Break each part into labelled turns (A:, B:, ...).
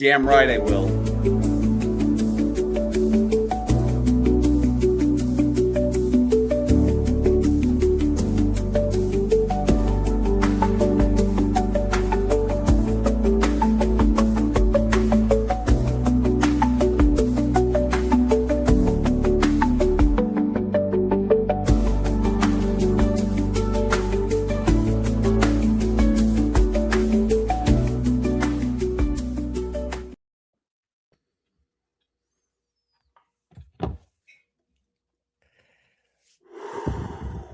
A: Damn right I will.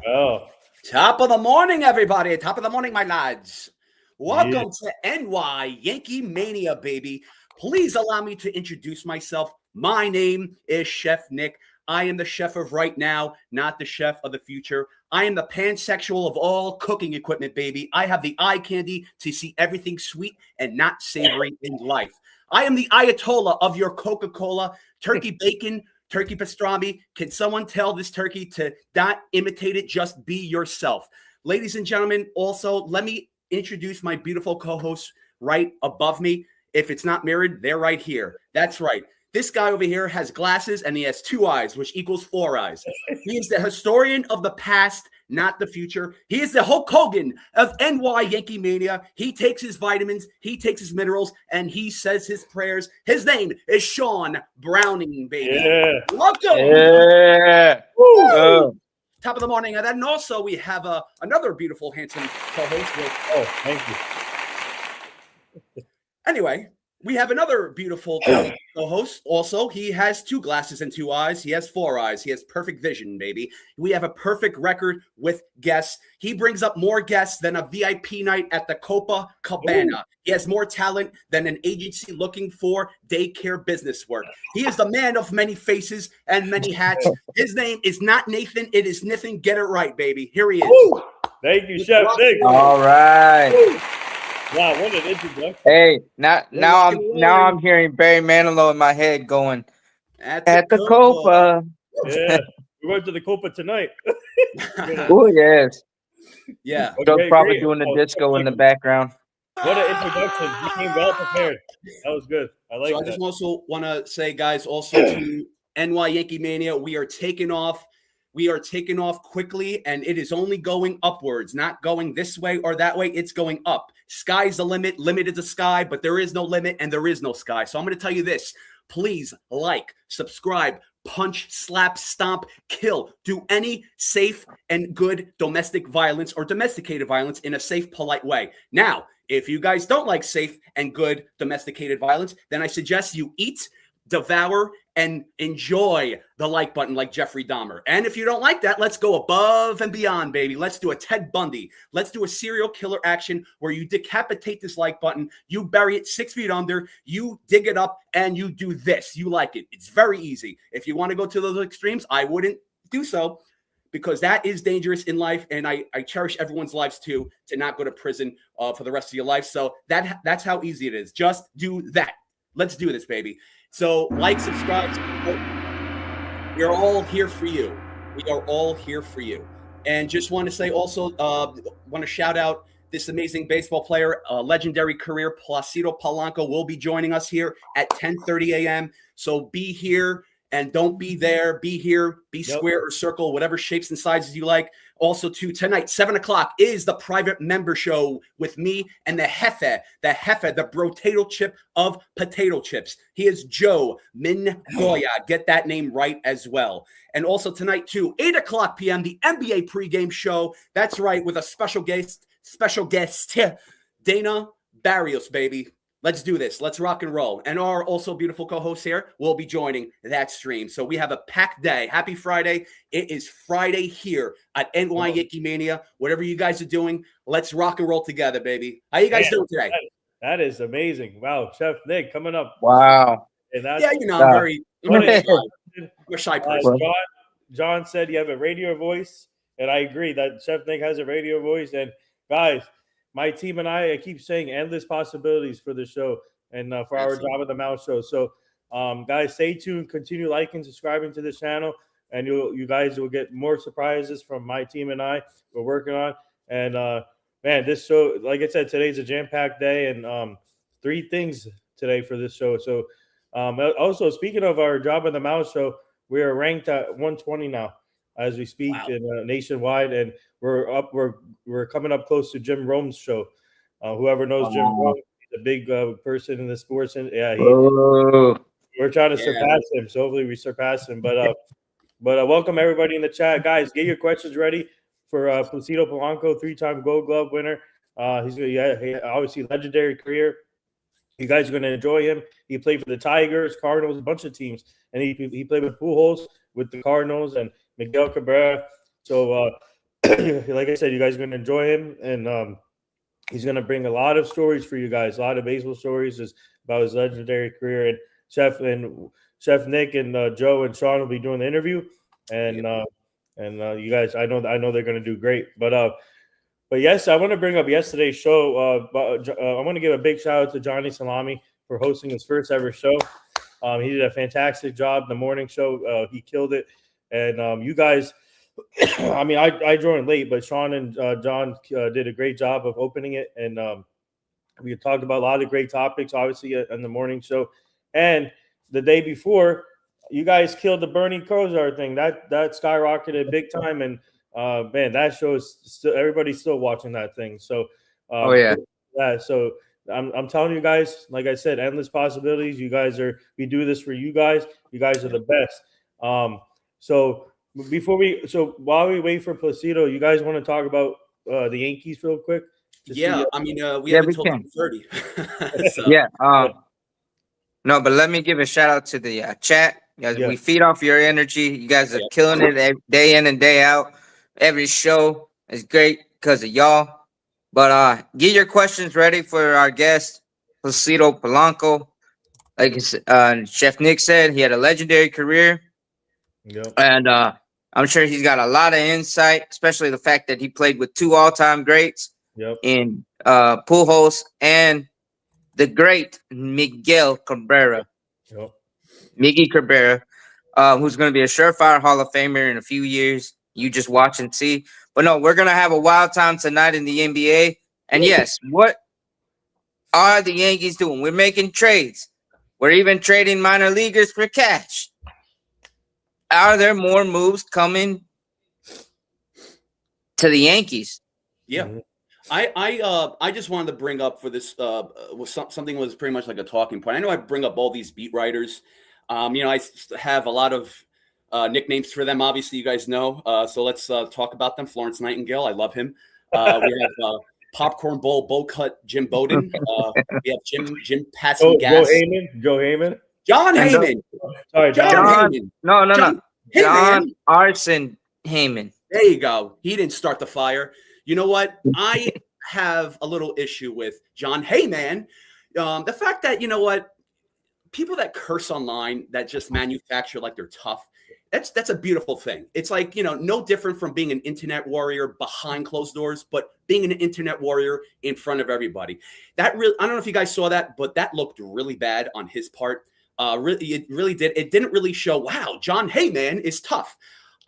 B: Oh,
A: Top of the morning, everybody. Top of the morning, my lads. Welcome to NY Yankee Mania, baby. Please allow me to introduce myself. My name is Chef Nick. I am the chef of right now, not the chef of the future. I am the pansexual of all cooking equipment, baby. I have the eye candy to see everything sweet and not savory in life. I am the Ayatollah of your Coca-Cola, turkey bacon, turkey pastrami. Can someone tell this turkey to not imitate it? Just be yourself. Ladies and gentlemen, also, let me introduce my beautiful co-hosts right above me. If it's not mirrored, they're right here. That's right. This guy over here has glasses and he has 2 eyes, which equals 4 eyes. He is the historian of the past, not the future. He is the Hulk Hogan of NY Yankee Mania. He takes his vitamins, he takes his minerals, and he says his prayers. His name is Sean Browning, baby.
B: yeah.
A: Welcome.
C: Yeah.
A: Top of the morning. And then also we have another beautiful, handsome co-host.
B: Oh, thank you.
A: Anyway, we have another beautiful co-host. Also, he has 2 glasses and 2 eyes. He has 4 eyes. He has perfect vision, baby. We have a perfect record with guests. He brings up more guests than a VIP night at the Copa Cabana. Ooh. He has more talent than an agency looking for daycare business work. He is the man of many faces and many hats. His name is not Nathan. It is Nathan. Get it right, baby. Here he is.
B: Ooh. Thank you, Chef Nick.
C: All right.
B: Ooh. Wow, what an introduction.
C: Hey, now I'm hearing Barry Manilow in my head going at the Copa.
B: Yeah, we went to the Copa tonight.
C: Oh yes.
A: Yeah.
C: Joe probably doing the disco in the background.
B: What an introduction. You came well prepared. That was good. I like that.
A: So I just also want to say, guys, also to NY Yankee Mania, we are taking off. We are taking off quickly, and it is only going upwards, not going this way or that way. It's going up. Sky's the limit. Limit is the sky, but there is no limit and there is no sky. So I'm going to tell you this. Please like, subscribe, punch, slap, stomp, kill. Do any safe and good domestic violence or domesticated violence in a safe, polite way. Now, if you guys don't like safe and good domesticated violence, then I suggest you eat, devour, and enjoy the like button like Jeffrey Dahmer. And if you don't like that, let's go above and beyond, baby. Let's do a Ted Bundy. Let's do a serial killer action where you decapitate this like button, you bury it 6 feet under, you dig it up, and you do this. You like it. It's very easy. If you want to go to those extremes, I wouldn't do so because that is dangerous in life, and I cherish everyone's lives too, to not go to prison for the rest of your life. So that's how easy it is. Just do that. Let's do this, baby. So like, subscribe. We are all here for you. We are all here for you. And just want to say also, want to shout out this amazing baseball player, legendary career, Placido Polanco will be joining us here at 10:30 a.m. So be here and don't be there. Be here, be square or circle, whatever shapes and sizes you like. Also, tonight, 7 o'clock, is the private member show with me and the Jefe, the potato chip of potato chips. He is Joe Mingoya. Get that name right as well. And also tonight, too, 8 o'clock p.m., the NBA pregame show. That's right, with a special guest, Dana Barrios, baby. Let's do this. Let's rock and roll. And our also beautiful co-hosts here will be joining that stream. So we have a packed day. Happy Friday. It is Friday here at NY Yankee Mania. Whatever you guys are doing, let's rock and roll together, baby. How you guys doing today?
B: That is amazing. Wow. Chef Nick coming up.
C: Wow.
B: And that's,
A: yeah, you know, I'm very a shy person.
B: John said you have a radio voice, and I agree that Chef Nick has a radio voice. And guys, my team and I keep saying endless possibilities for the show and for our Job of the Mouth show. So, guys, stay tuned. Continue liking, subscribing to this channel, and you guys will get more surprises from my team and I. We're working on. And, man, this show, like I said, today's a jam-packed day, and 3 things today for this show. So, also speaking of our Job in the Mouse show, we are ranked at 120 now as we speak nationwide, and we're coming up close to Jim Rome's show. Whoever knows Jim Rome, he's a big person in the sports, and we're trying to surpass him. So hopefully we surpass him. But welcome everybody in the chat, guys. Get your questions ready for Placido Polanco, 3-time Gold Glove winner. He obviously legendary career. You guys are going to enjoy him. He played for the Tigers, Cardinals, a bunch of teams, and he played with Pujols, with the Cardinals, and Miguel Cabrera. So, like I said, you guys are going to enjoy him, and he's going to bring a lot of stories for you guys, a lot of baseball stories about his legendary career. And Chef Nick and Joe and Sean will be doing the interview, and you guys, I know they're going to do great. But yes, I want to bring up yesterday's show. I want to give a big shout out to Johnny Salami for hosting his first ever show. He did a fantastic job. The morning show, he killed it. And you guys, I mean, I joined late, but Sean and John did a great job of opening it. And we talked about a lot of great topics, obviously, on the morning show. And the day before, you guys killed the Bernie Kosar thing. That skyrocketed big time. And man, that show is still, everybody's still watching that thing. So, so I'm telling you guys, like I said, endless possibilities. You guys we do this for you guys. You guys are the best. So while we wait for Placido, you guys want to talk about the Yankees real quick?
A: I mean, we haven't told 30.
C: So. No, but let me give a shout out to the chat. We feed off your energy. You guys are killing it day in and day out. Every show is great because of y'all. But get your questions ready for our guest, Placido Polanco. Like Chef Nick said, he had a legendary career. And I'm sure he's got a lot of insight, especially the fact that he played with 2 all-time greats in Pujols and the great Miguel Cabrera. Miggy Cabrera, who's going to be a surefire Hall of Famer in a few years. You just watch and see. But no, we're going to have a wild time tonight in the NBA. And yes, what are the Yankees doing? We're making trades. We're even trading minor leaguers for cash. Are there more moves coming to the Yankees?
A: Yeah. I just wanted to bring up for this something was pretty much like a talking point. I know I bring up all these beat writers. I have a lot of nicknames for them. Obviously, you guys know. So let's talk about them. Florence Nightingale, I love him. We have Popcorn Bowl Cut Jim Bowden. We have Jim Patson Gas.
B: Joe Heyman.
A: John Heyman.
B: Sorry,
C: John. No. John
A: Arson
C: Heyman.
A: There you go. He didn't start the fire. You know what? I have a little issue with John Heyman. The fact that, you know what, people that curse online that just manufacture like they're tough, that's a beautiful thing. It's like, no different from being an internet warrior behind closed doors, but being an internet warrior in front of everybody. I don't know if you guys saw that, but that looked really bad on his part. It really did. It didn't really show, wow, John Heyman is tough.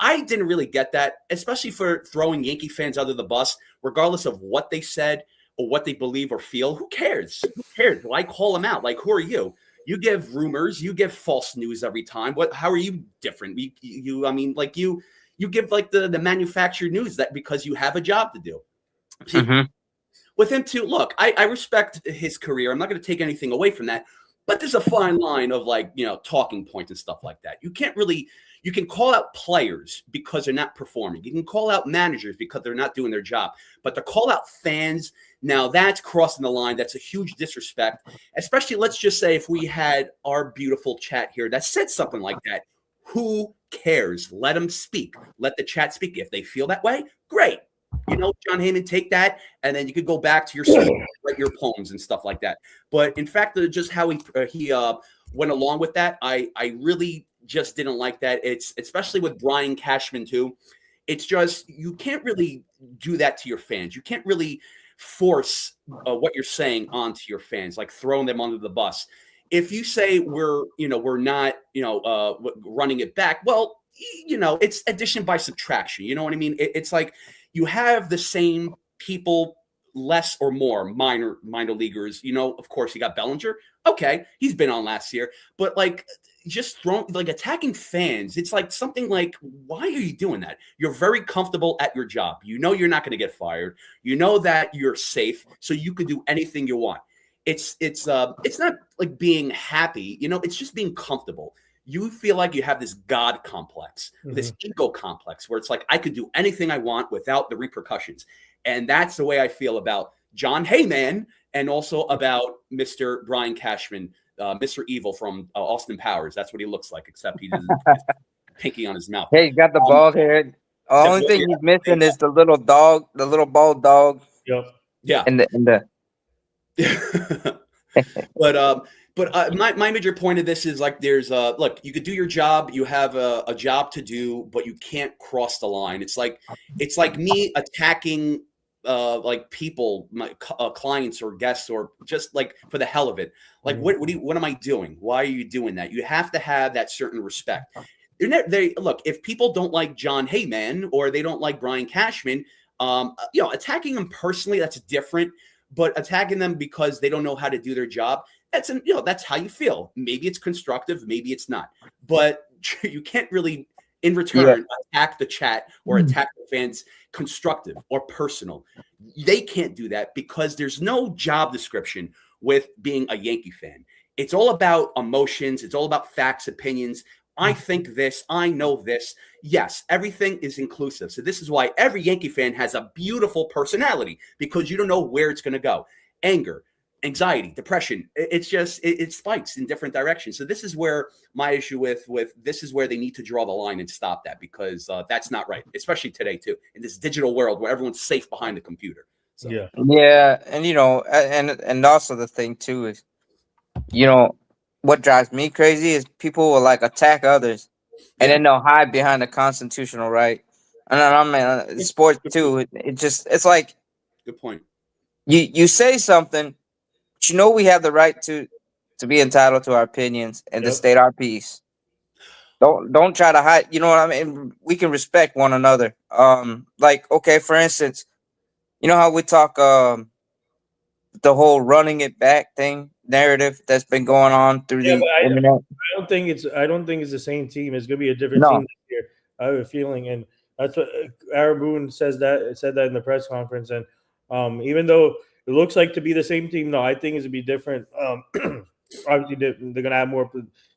A: I didn't really get that, especially for throwing Yankee fans under the bus, regardless of what they said or what they believe or feel. Who cares? Who cares? Why call them out? Like, who are you? You give rumors, you give false news every time. How are you different? You give like the manufactured news that because you have a job to do. With him too, look, I respect his career. I'm not going to take anything away from that, but there's a fine line of talking points and stuff like that. You can call out players because they're not performing. You can call out managers because they're not doing their job. But to call out fans, now that's crossing the line. That's a huge disrespect. Especially, let's just say if we had our beautiful chat here that said something like that. Who cares? Let them speak. Let the chat speak. If they feel that way, great. John Heyman, take that, and then you could go back to your study, write your poems and stuff like that. But in fact, just how he went along with that, I really just didn't like that. It's especially with Brian Cashman too. It's just you can't really do that to your fans. You can't really force what you're saying onto your fans, like throwing them under the bus. If you say we're not running it back, well, it's addition by subtraction. You know what I mean? It's like you have the same people less or more minor leaguers. Of course, you got Bellinger. Okay, he's been on last year, but like just attacking fans. It's like something like, why are you doing that? You're very comfortable at your job. You're not going to get fired. You know that you're safe, so you could do anything you want. It's not like being happy. It's just being comfortable. You feel like you have this God complex, this ego complex, where it's like I could do anything I want without the repercussions. And that's the way I feel about John Heyman and also about Mr. Brian Cashman, Mr. Evil from Austin Powers. That's what he looks like, except he doesn't have pinky on his mouth.
C: Hey, he got the bald hair. The only thing he's missing is the little dog, the little bald dog.
B: Yep.
A: Yeah.
C: In the.
A: But my major point of this is like there's look, you could do your job, you have a job to do, but you can't cross the line. It's like me attacking like people, my clients or guests, or just like for the hell of it. Like what am I doing? Why are you doing that? You have to have that certain respect. Look, if people don't like John Heyman or they don't like Brian Cashman, attacking them personally, that's different. But attacking them because they don't know how to do their job, that's how you feel. Maybe it's constructive, maybe it's not. But you can't really, in return, attack the chat or attack the fans constructive or personal. They can't do that because there's no job description with being a Yankee fan. It's all about emotions. It's all about facts, opinions. I think this, I know this. Yes, everything is inclusive. So this is why every Yankee fan has a beautiful personality, because you don't know where it's going to go. Anger, anxiety, depression. It's just, it spikes in different directions. So this is where my issue with this is where they need to draw the line and stop that, because that's not right, especially today too, in this digital world where everyone's safe behind the computer. So.
C: Yeah. And, and also the thing too is, what drives me crazy is people will like attack others and then they'll hide behind the constitutional right. And then I mean, sports too. It's like,
A: good point.
C: You say something, but we have the right to be entitled to our opinions and to state our piece. Don't try to hide. You know what I mean? We can respect one another. Like, okay, for instance, you know how we talk the whole running it back thing narrative that's been going on through the internet.
B: I don't think it's the same team. It's gonna be a different team this year. I have a feeling, and that's what Aaron Boone said that in the press conference. And even though it looks like to be the same team, no, I think it's gonna be different. Obviously, they're gonna have more.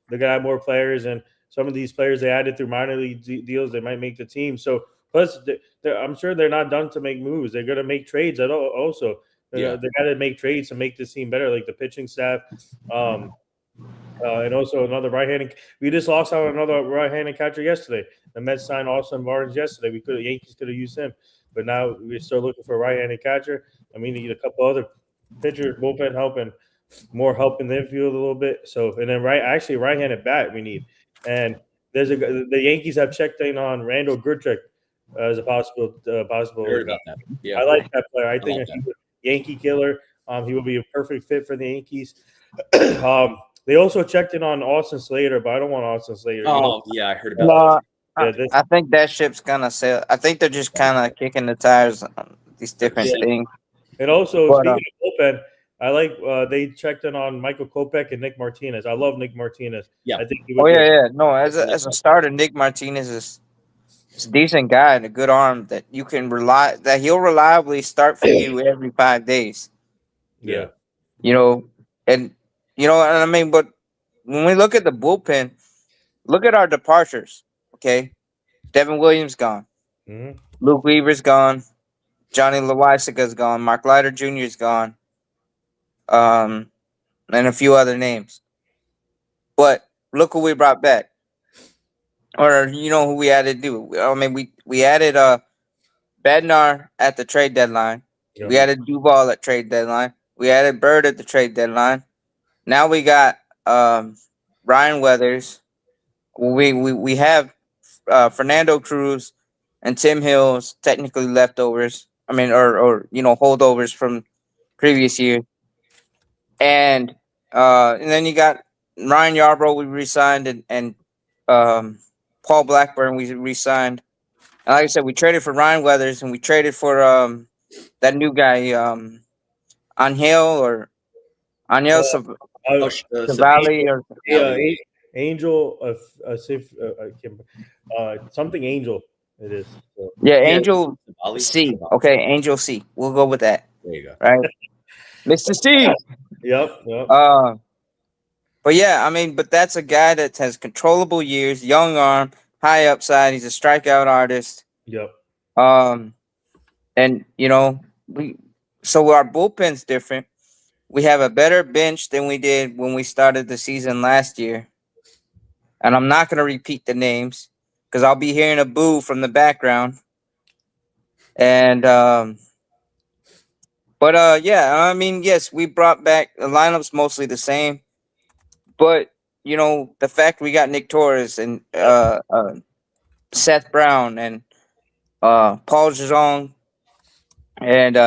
B: They're gonna have more players, and some of these players they added through minor league deals, they might make the team. So plus, I'm sure they're not done to make moves. They're gonna make trades also. They got to make trades to make this team better, like the pitching staff, and also another right-handed. We just lost out on another right-handed catcher yesterday. The Mets signed Austin Barnes yesterday. Yankees could have used him, but now we're still looking for a right-handed catcher. I mean, you need a couple other pitchers, bullpen help, and more help in the infield a little bit. So, and then right-handed bat we need. And the Yankees have checked in on Randall Grichuk as a possible.
A: I heard about that. Yeah,
B: I like that player. I think he's a Yankee killer. He will be a perfect fit for the Yankees. They also checked in on Austin Slater, but I don't want Austin Slater.
A: Oh, yeah, I heard about
C: that. I think that ship's gonna sail. I think they're just kind of kicking the tires on these different things.
B: And also, speaking of bullpen, I like they checked in on Michael Kopech and Nick Martinez. I love Nick Martinez.
A: Yeah.
B: I think
C: No, as a starter, Nick Martinez is a decent guy and a good arm that you can rely that he'll reliably start for you every 5 days.
B: Yeah.
C: And I mean, but when we look at the bullpen, look at our departures. Okay, Devin Williams gone, Luke Weaver's gone, Johnny Loisaca's gone, Mark Leiter Jr. is gone, and a few other names. But look who we brought back, or who we added. We added Bednar at the trade deadline. Yep. We added Duval at trade deadline. We added Bird at the trade deadline. Now we got Ryan Weathers. We have Fernando Cruz and Tim Hills, technically leftovers. I mean, or holdovers from previous year. And then you got Ryan Yarbrough we re-signed, and Paul Blackburn we re-signed. And like I said, we traded for Ryan Weathers, and we traded for that new guy, Angel or Angel
B: Uh, uh,
C: Savali or
B: yeah, Angel of something Angel. It is. So.
C: yeah,
A: Yeah,
C: Angel C. Okay, Angel C. We'll go with that.
A: there you go.
C: Right, Mr. C.
B: Yep.
C: But yeah, I mean, but that's a guy that has controllable years, young arm, high upside. He's a strikeout artist.
B: Yep.
C: And so our bullpen's different. We have a better bench than we did when we started the season last year. And I'm not gonna repeat the names because I'll be hearing a boo from the background. And yeah, I mean, yes, we brought back the lineup's mostly the same, but the fact we got Nick Torres and Seth Brown and Paul Jong and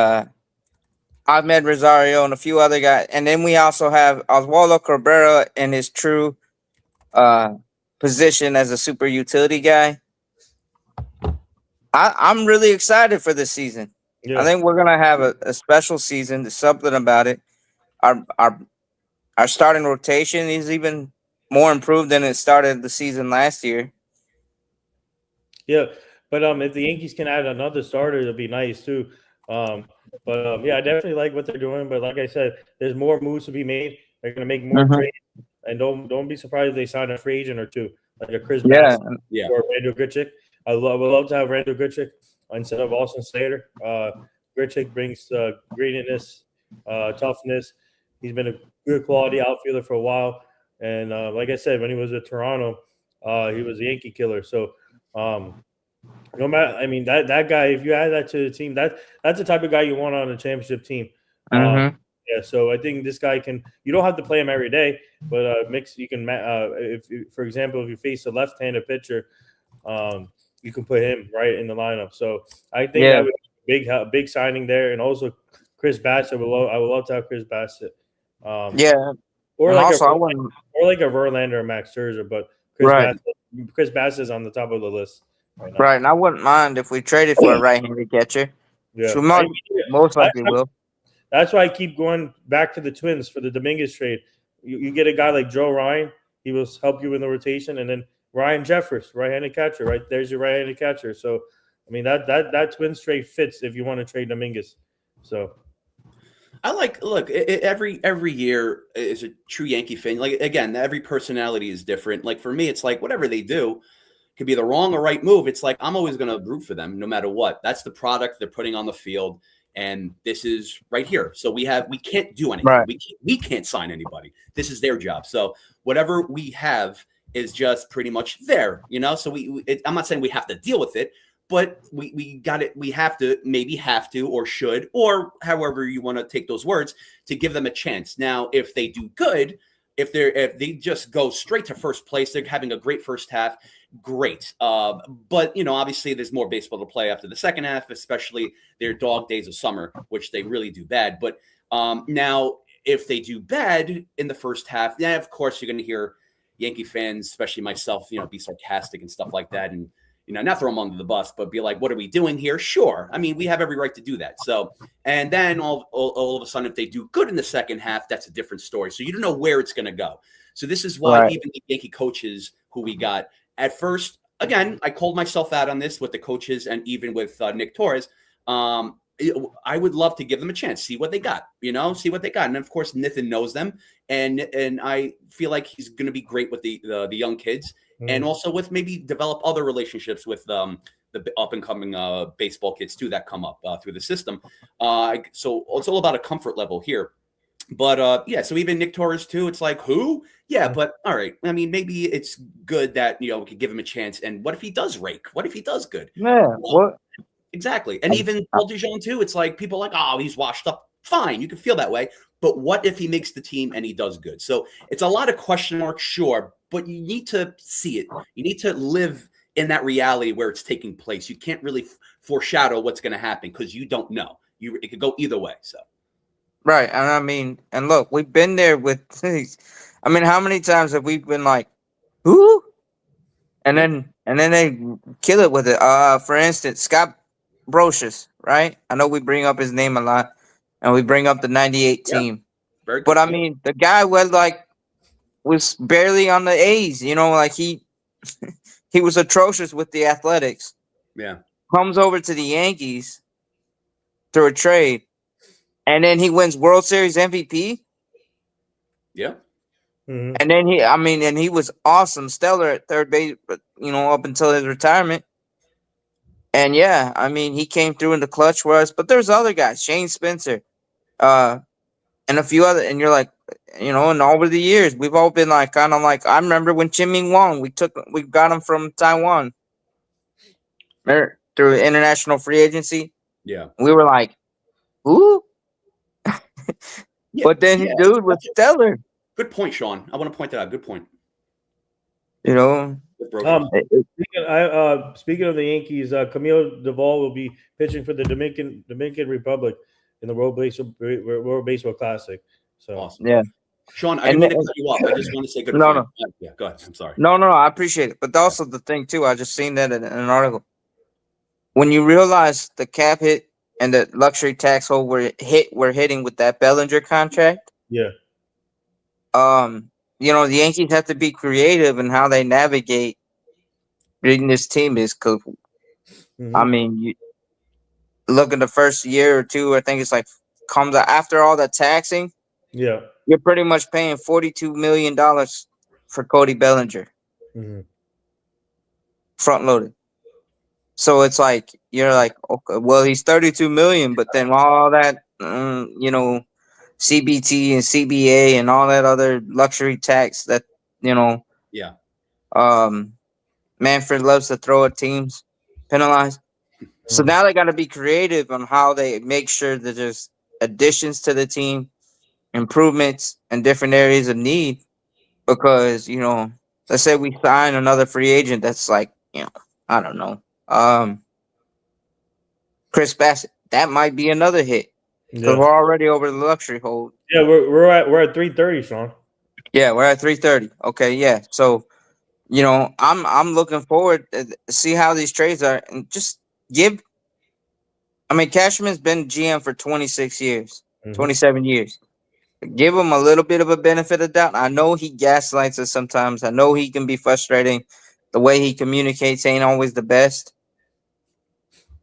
C: Ahmed Rosario and a few other guys, and then we also have Oswaldo Cabrera in his true position as a super utility guy. I'm really excited for this season. Yeah. I think we're gonna have a special season. There's something about it. Our starting rotation is even more improved than it started the season last year.
B: Yeah, but if the Yankees can add another starter, it'll be nice too. Yeah, I definitely like what they're doing. But like I said, there's more moves to be made. They're gonna make more trades, and don't be surprised if they sign a free agent or two, like a Chris Bassett or Randall Grichuk. I would love to have Randall Grichuk instead of Austin Slater. Grichuk brings grittiness, toughness. He's been a good quality outfielder for a while, and like I said, when he was at Toronto, he was a Yankee killer. So. No matter, I mean that guy. If you add that to the team, that's the type of guy you want on a championship team. Yeah, so I think this guy can. You don't have to play him every day, but mix. You can. If for example, if you face a left-handed pitcher, you can put him right in the lineup. So I think that would be a big signing there, and also Chris Bassett. I would love to have Chris Bassett. Or like a Verlander or Max Scherzer, but Chris Bassett is on the top of the list.
C: Right, and I wouldn't mind if we traded for a right-handed catcher. Yeah, so most likely will.
B: That's why I keep going back to the Twins for the Dominguez trade. You get a guy like Joe Ryan, he will help you in the rotation, and then Ryan Jeffers, right-handed catcher. Right there's your right-handed catcher. So, I mean that Twins trade fits if you want to trade Dominguez. So.
A: I look, every year is a true Yankee fan. Like, again, every personality is different. Like, for me, it's like whatever they do could be the wrong or right move. It's like I'm always going to root for them no matter what. That's the product they're putting on the field, and this is right here. So we can't do anything. Right. We can't sign anybody. This is their job. So whatever we have is just pretty much there, So I'm not saying we have to deal with it, but we got it. We have to, or should, or however you want to take those words, to give them a chance. Now, if they do good, if they just go straight to first place, they're having a great first half. Great. But, obviously there's more baseball to play after the second half, especially their dog days of summer, which they really do bad. But now if they do bad in the first half, then of course you're going to hear Yankee fans, especially myself, be sarcastic and stuff like that. And, not throw them under the bus, but be like, what are we doing here? Sure. I mean, we have every right to do that. So, and then all of a sudden, if they do good in the second half, that's a different story. So you don't know where it's going to go. So this is why even the Yankee coaches who we got at first, again, I called myself out on this with the coaches and even with Nick Torres. I would love to give them a chance, see what they got, see what they got. And of course, Nathan knows them. And I feel like he's going to be great with the young kids. And also with maybe develop other relationships with the up and coming baseball kids too that come up through the system. So it's all about a comfort level here. But so even Nick Torres too, it's like, who? Yeah, but all right. I mean, maybe it's good that we could give him a chance. And what if he does rake? What if he does good?
C: Yeah, what?
A: Exactly. And even Paul DeJong too, it's like people are like, oh, he's washed up. Fine, you can feel that way. But what if he makes the team and he does good? So it's a lot of question marks, sure, but you need to see it. You need to live in that reality where it's taking place. You can't really foreshadow what's going to happen because you don't know. It could go either way. So,
C: right, and I mean, and look, we've been there with things. I mean, how many times have we been like, who? And then they kill it with it. For instance, Scott Brocious, right? I know we bring up his name a lot, and we bring up the '98
A: Yeah,
C: team.
A: very
C: But
A: good.
C: I mean, the guy was barely on the A's. Like he was atrocious with the Athletics.
A: Yeah,
C: Comes over to the Yankees through a trade, and then he wins World Series MVP.
A: yeah,
B: Mhm.
C: And then he was awesome, stellar at third base, but up until his retirement. And yeah, he came through in the clutch for us. But there's other guys, Shane Spencer, uh, and a few other. And you're like, and over the years, we've all been like, kind of like, I remember when Chim-Ming Wong, we got him from Taiwan, through international free agency.
A: yeah,
C: We were like, who?
A: yeah,
C: But then
A: yeah.
C: dude was stellar.
A: Good point, Sean. I want to point that out. Good point.
C: You know,
A: With Brocious.
B: Speaking of the Yankees, Camilo Duvall will be pitching for the Dominican Republic in the World Baseball Classic. So
A: Awesome.
C: yeah.
A: Sean, I
C: And
A: didn't mean to
C: then-
A: cut you off. I just want to say good
C: No,
A: point.
C: no.
A: Yeah, go ahead. I'm sorry.
C: No, I appreciate it. But also the thing too, I just seen that in an article. When you realize the cap hit and the luxury tax hole we're hitting with that Bellinger contract,
B: yeah,
C: the Yankees have to be creative in how they navigate reading this team is because you look at the first year or two, I think it's like comes after all the taxing,
B: yeah.
C: you're pretty much paying $42 million for Cody Bellinger, front loaded. So it's like you're like, okay, well, he's 32 million, but then all that, CBT and CBA and all that other luxury tax that
A: Yeah.
C: Manfred loves to throw at teams, penalize. So now they got to be creative on how they make sure that there's additions to the team, improvements in different areas of need. Because let's say we sign another free agent that's like, I don't know, Chris Bassett. That might be another hit because
B: Yeah.
C: we're already over the luxury hold.
B: Yeah, we're at 330, Sean.
C: Yeah, we're at 330. Okay, yeah. So I'm looking forward to see how these trades are and just give. Cashman's been GM for 26 years, 27 years. Give him a little bit of a benefit of doubt. I know he gaslights us sometimes. I know he can be frustrating. The way he communicates ain't always the best.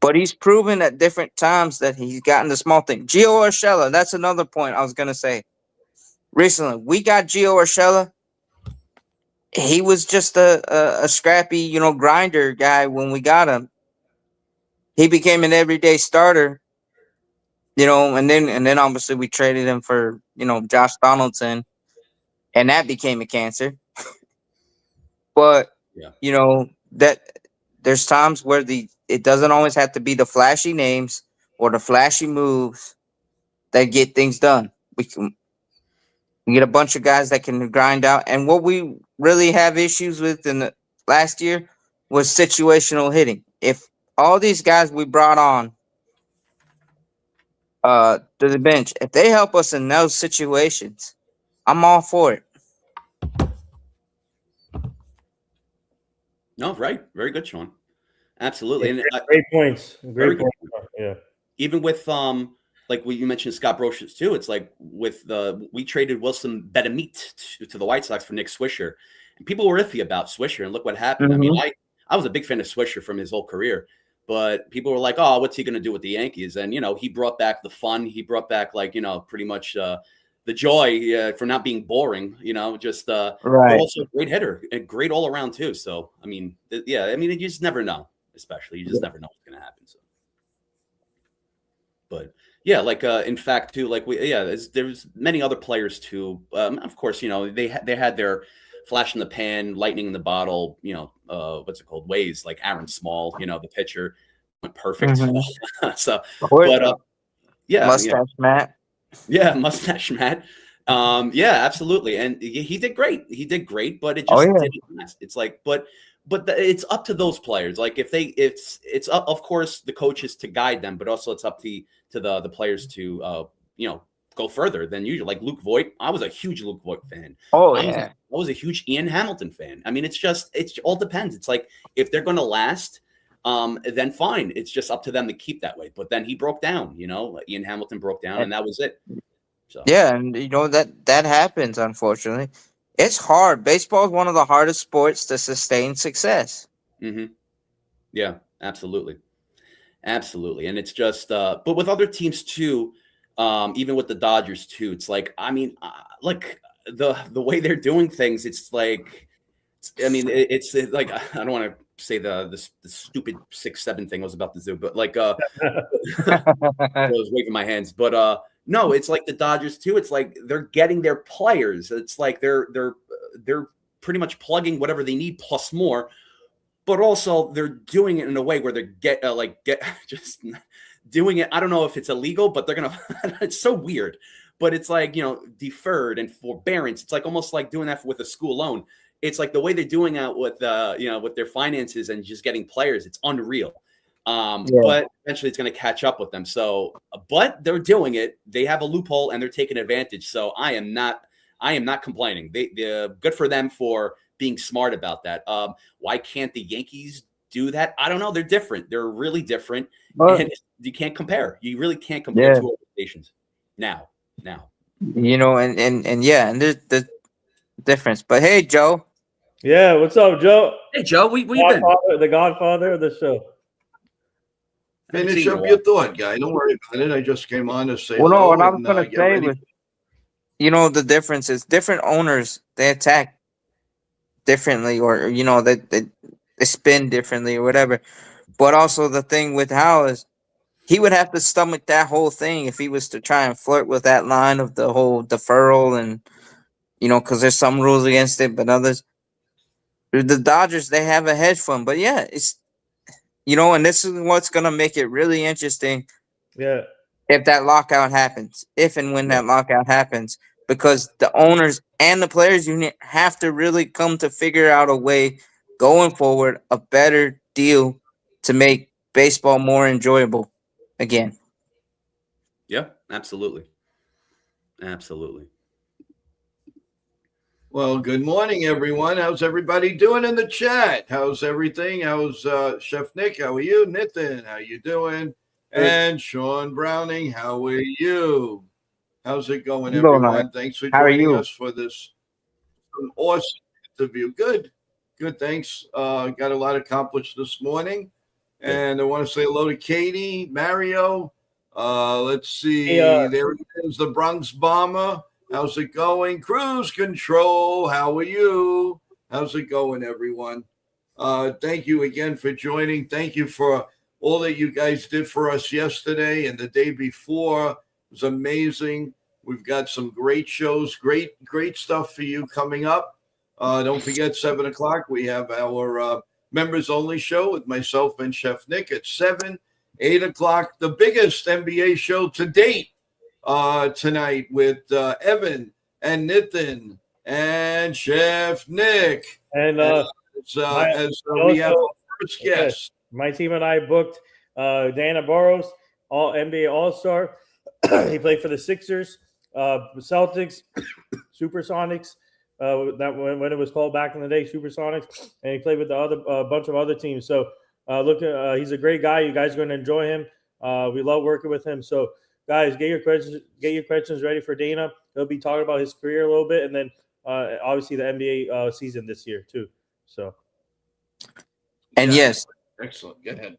C: But he's proven at different times that he's gotten the small thing. Gio Urshela, that's another point I was going to say. Recently, we got Gio Urshela. He was just a scrappy, grinder guy when we got him. He became an everyday starter, and then obviously we traded him for, Josh Donaldson, and that became a cancer. But that there's times where it doesn't always have to be the flashy names or the flashy moves that get things done. We get a bunch of guys that can grind out. And what we really have issues with in the last year was situational hitting. If all these guys we brought on to the bench, if they help us in those situations, I'm all for it.
A: No, right. Very good, Sean. Absolutely.
B: Yeah,
A: And
B: great points. Great
A: good.
B: points. Yeah.
A: Even with like what you mentioned, Scott Brocious too. It's like with we traded Wilson Betemit to the White Sox for Nick Swisher, and people were iffy about Swisher, and look what happened. I mean, I was a big fan of Swisher from his whole career, but people were like, "Oh, what's he going to do with the Yankees?" And he brought back the fun. He brought back pretty much the joy for not being boring. Just
C: right.
A: But also a great hitter and great all around too. So I mean, you just never know. Especially, you just never know what's going to happen. So. But yeah, like in fact, too, like there's many other players too. Of course, they had their flash in the pan, lightning in the bottle. What's it called? Ways like Aaron Small. The pitcher went perfect. So, but yeah,
C: mustache Matt.
A: Yeah, mustache Matt. Yeah, absolutely, and he did great. He did great, but it just didn't last. It's like, but it's up to those players. Like if it's up, of course, the coaches to guide them, but also it's up to the players to go further than usual. Like Luke Voigt, I was a huge Luke Voigt fan. I was a huge Ian Hamilton fan. I mean, it all depends. It's like if they're going to last, then fine. It's just up to them to keep that way. But then he broke down, Ian Hamilton broke down, and that was it. So
C: Yeah, and that happens, unfortunately. It's hard. Baseball is one of the hardest sports to sustain success.
A: Mm-hmm. Yeah, absolutely. Absolutely. And it's just but with other teams too, even with the Dodgers too, it's like, I mean, like the way they're doing things, it's like, I mean, it's like, I don't want to say the stupid 6-7 thing I was about to do, but like I was waving my hands, but no, it's like the Dodgers too. It's like they're getting their players. It's like they're pretty much plugging whatever they need plus more, but also they're doing it in a way where they get just doing it. I don't know if it's illegal, but they're gonna. It's so weird, but it's like, deferred and forbearance. It's like almost like doing that with a school loan. It's like the way they're doing that with with their finances and just getting players. It's unreal. But eventually it's going to catch up with them. So, but they're doing it. They have a loophole and they're taking advantage. So I am not complaining. They're good for them for being smart about that. Why can't the Yankees do that? I don't know. They're different. They're really different. And you can't compare. You really can't compare two organizations now.
C: And there's the difference. But hey, Joe.
B: Yeah, what's up, Joe?
A: Hey, Joe. Where you been?
B: The Godfather of the show.
D: Finish up your thought, guy. Don't worry about it. I just came on to say
C: hello.
D: no,
C: what I was going to say was, the difference is different owners, they attack differently, or, they spin differently or whatever. But also the thing with Hal is he would have to stomach that whole thing if he was to try and flirt with that line of the whole deferral and, because there's some rules against it, but others. The Dodgers, they have a hedge fund. But yeah, it's, and this is what's going to make it really interesting.
B: Yeah.
C: If that lockout happens, if and when that lockout happens, because the owners and the players union have to really come to figure out a way going forward, a better deal to make baseball more enjoyable again.
A: Yeah, absolutely. Absolutely.
D: Well, good morning, everyone. How's everybody doing in the chat? How's everything? How's Chef Nick? How are you? Nitin, how you doing? And Sean Browning, how are you? How's it going, everyone? Thanks for joining us for this awesome interview. Good. Thanks. Got a lot accomplished this morning. And I want to say hello to Katie, Mario. Let's see. There it is, the Bronx Bomber. How's it going? Cruise Control, how are you? How's it going, everyone? Thank you again for joining. Thank you for all that you guys did for us yesterday and the day before. It was amazing. We've got some great shows, great stuff for you coming up. Don't forget, 7 o'clock, we have our members-only show with myself and Chef Nick at 7. 8 o'clock, the biggest NBA show to date. Tonight with Evan and Nitin and Chef Nick.
B: And
D: we have our first guest.
B: My team and I booked Dana Barros, all NBA All-Star. He played for the Sixers, Celtics, Supersonics. That when it was called back in the day, Supersonics, and he played with the bunch of other teams. So he's a great guy. You guys are going to enjoy him. We love working with him. So, guys, get your questions ready for Dana. He'll be talking about his career a little bit, and then obviously the NBA season this year too. So,
C: and yes,
D: excellent. Go ahead.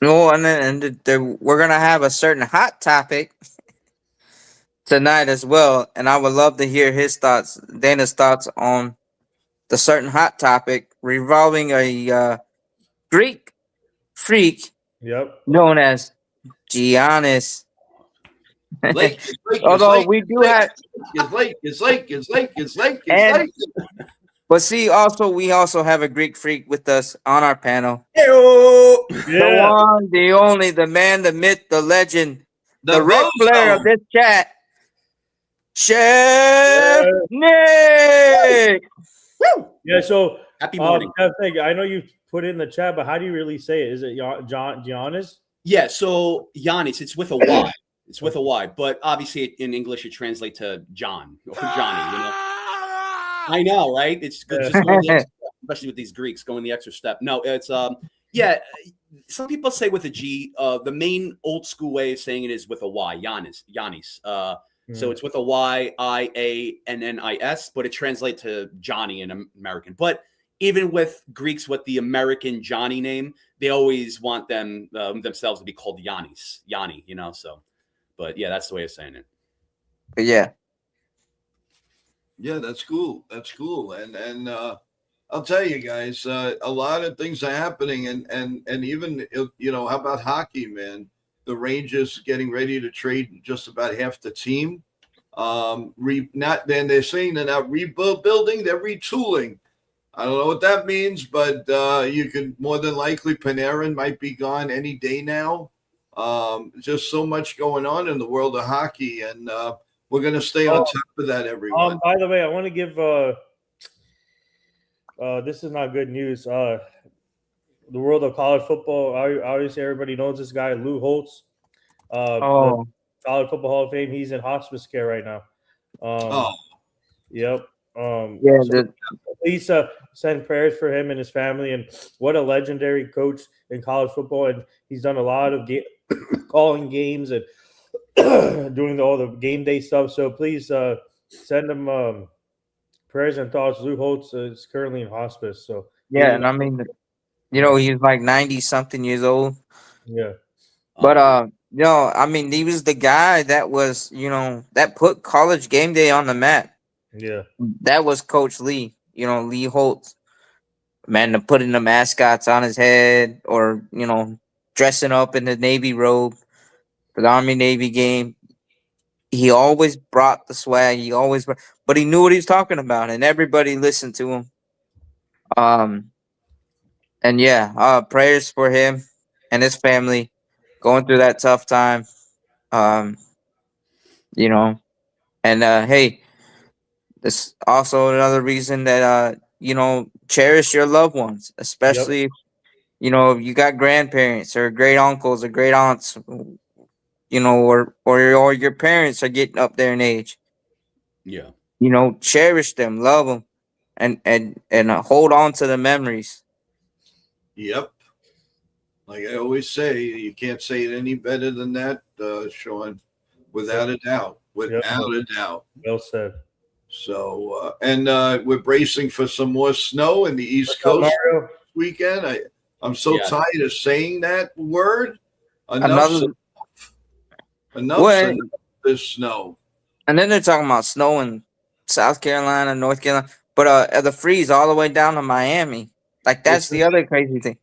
C: No, and we're gonna have a certain hot topic tonight as well, and I would love to hear his thoughts, Dana's thoughts on the certain hot topic revolving a Greek freak, known as Giannis. Although we do have,
D: it's late.
C: But see, we also have a Greek freak with us on our panel.
A: Hey-o!
C: The one, the only, the man, the myth, the legend, the Ric Flair of this chat, Chef Nick.
A: Woo!
B: Yeah. So
A: happy morning.
B: I know you put it in the chat, but how do you really say it? Is it Giannis?
A: Yeah. So Giannis, it's with a Y. It's with a Y, but obviously in English it translates to John or Johnny. I know, right? It's good, just especially with these Greeks going the extra step. No, it's some people say with a G. The main old school way of saying it is with a Y. Giannis. So it's with a Yannis, but it translates to Johnny in American. But even with Greeks with the American Johnny name, they always want themselves to be called Yanni, so. But yeah, that's the way of saying it.
C: But yeah.
D: Yeah, that's cool. That's cool. And I'll tell you guys, a lot of things are happening, and even how about hockey, man? The Rangers getting ready to trade just about half the team. They're saying they're not rebuilding, they're retooling. I don't know what that means, but you could more than likely Panarin might be gone any day now. Just so much going on in the world of hockey, and we're going to stay on top of that, everyone.
B: By the way, I want to give this is not good news. The world of college football, obviously everybody knows this guy, Lou Holtz. The College Football Hall of Fame. He's in hospice care right now. Yep. Please send prayers for him and his family. And what a legendary coach in college football. And he's done a lot of calling games and doing all the game day stuff. So please send him prayers and thoughts. Lou Holtz is currently in hospice. So
C: yeah, and I mean, he's like 90 something years old.
B: Yeah.
C: But I mean, he was the guy that was, that put college game day on the map.
B: Yeah.
C: That was Coach Lee, Lee Holtz. Man, to putting the mascots on his head or, dressing up in the Navy robe for the Army-Navy game. He always brought the swag. But he knew what he was talking about, and everybody listened to him. And yeah, prayers for him and his family going through that tough time. And hey, this also another reason that cherish your loved ones, especially if you got grandparents or great uncles or great aunts, or your parents are getting up there in age.
A: Yeah.
C: Cherish them, love them, and hold on to the memories.
D: Yep. Like I always say, you can't say it any better than that, Sean. Without a doubt. Without a doubt.
B: Well said.
D: So, we're bracing for some more snow in the East Coast this weekend. I'm so tired of saying that word. Enough of this snow.
C: And then they're talking about snow in South Carolina, North Carolina, but the freeze all the way down to Miami. Like, that's the other crazy thing.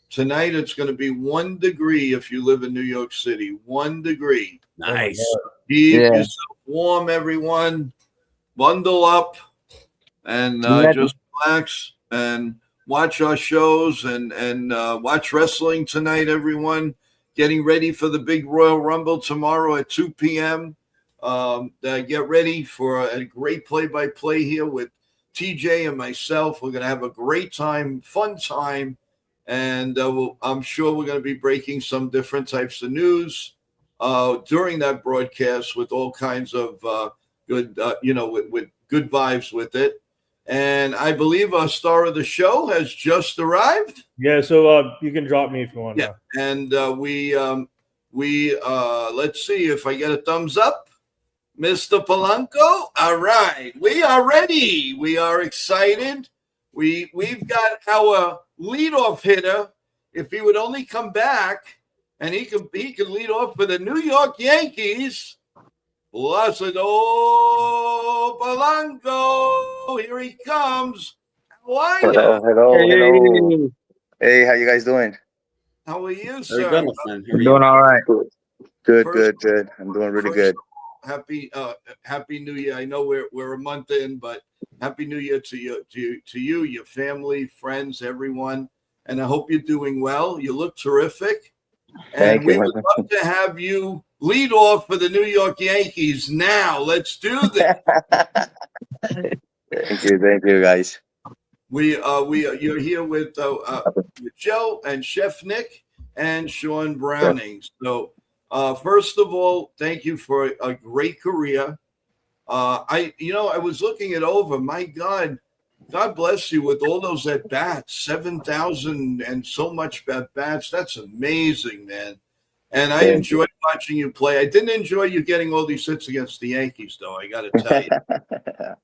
D: Tonight it's going to be 1 degree if you live in New York City. 1 degree.
A: Nice.
D: Keep yourself warm, everyone. Bundle up and just relax and watch our shows and watch wrestling tonight, everyone. Getting ready for the big Royal Rumble tomorrow at 2 p.m. Get ready for a great play-by-play here with TJ and myself. We're going to have a great time, fun time, and I'm sure we're going to be breaking some different types of news during that broadcast with all kinds of good, with good vibes with it. And I believe our star of the show has just arrived.
B: Yeah, so you can drop me if you want.
D: Yeah, and we let's see if I get a thumbs up, Mr. Polanco. All right, we are ready. We are excited. We've got our leadoff hitter. If he would only come back, and he could lead off for the New York Yankees. Placido Polanco, here he comes. How are you?
E: Hello. Hey, how you guys doing?
D: How are you, sir?
A: Very good, my friend. How are you?
C: Doing all right.
E: Good. I'm doing really good.
D: Happy New Year. I know we're a month in, but Happy New Year to you, your family, friends, everyone. And I hope you're doing well. You look terrific. And we would love to have you lead off for the New York Yankees now. Let's do this.
E: Thank you, guys.
D: You're here with Joe and Chef Nick and Sean Browning. So, first of all, thank you for a great career. I was looking it over. My God, God bless you with all those at bats, 7,000 and so much at bats. That's amazing, man. And I enjoyed watching you play. I didn't enjoy you getting all these hits against the Yankees, though. I got to tell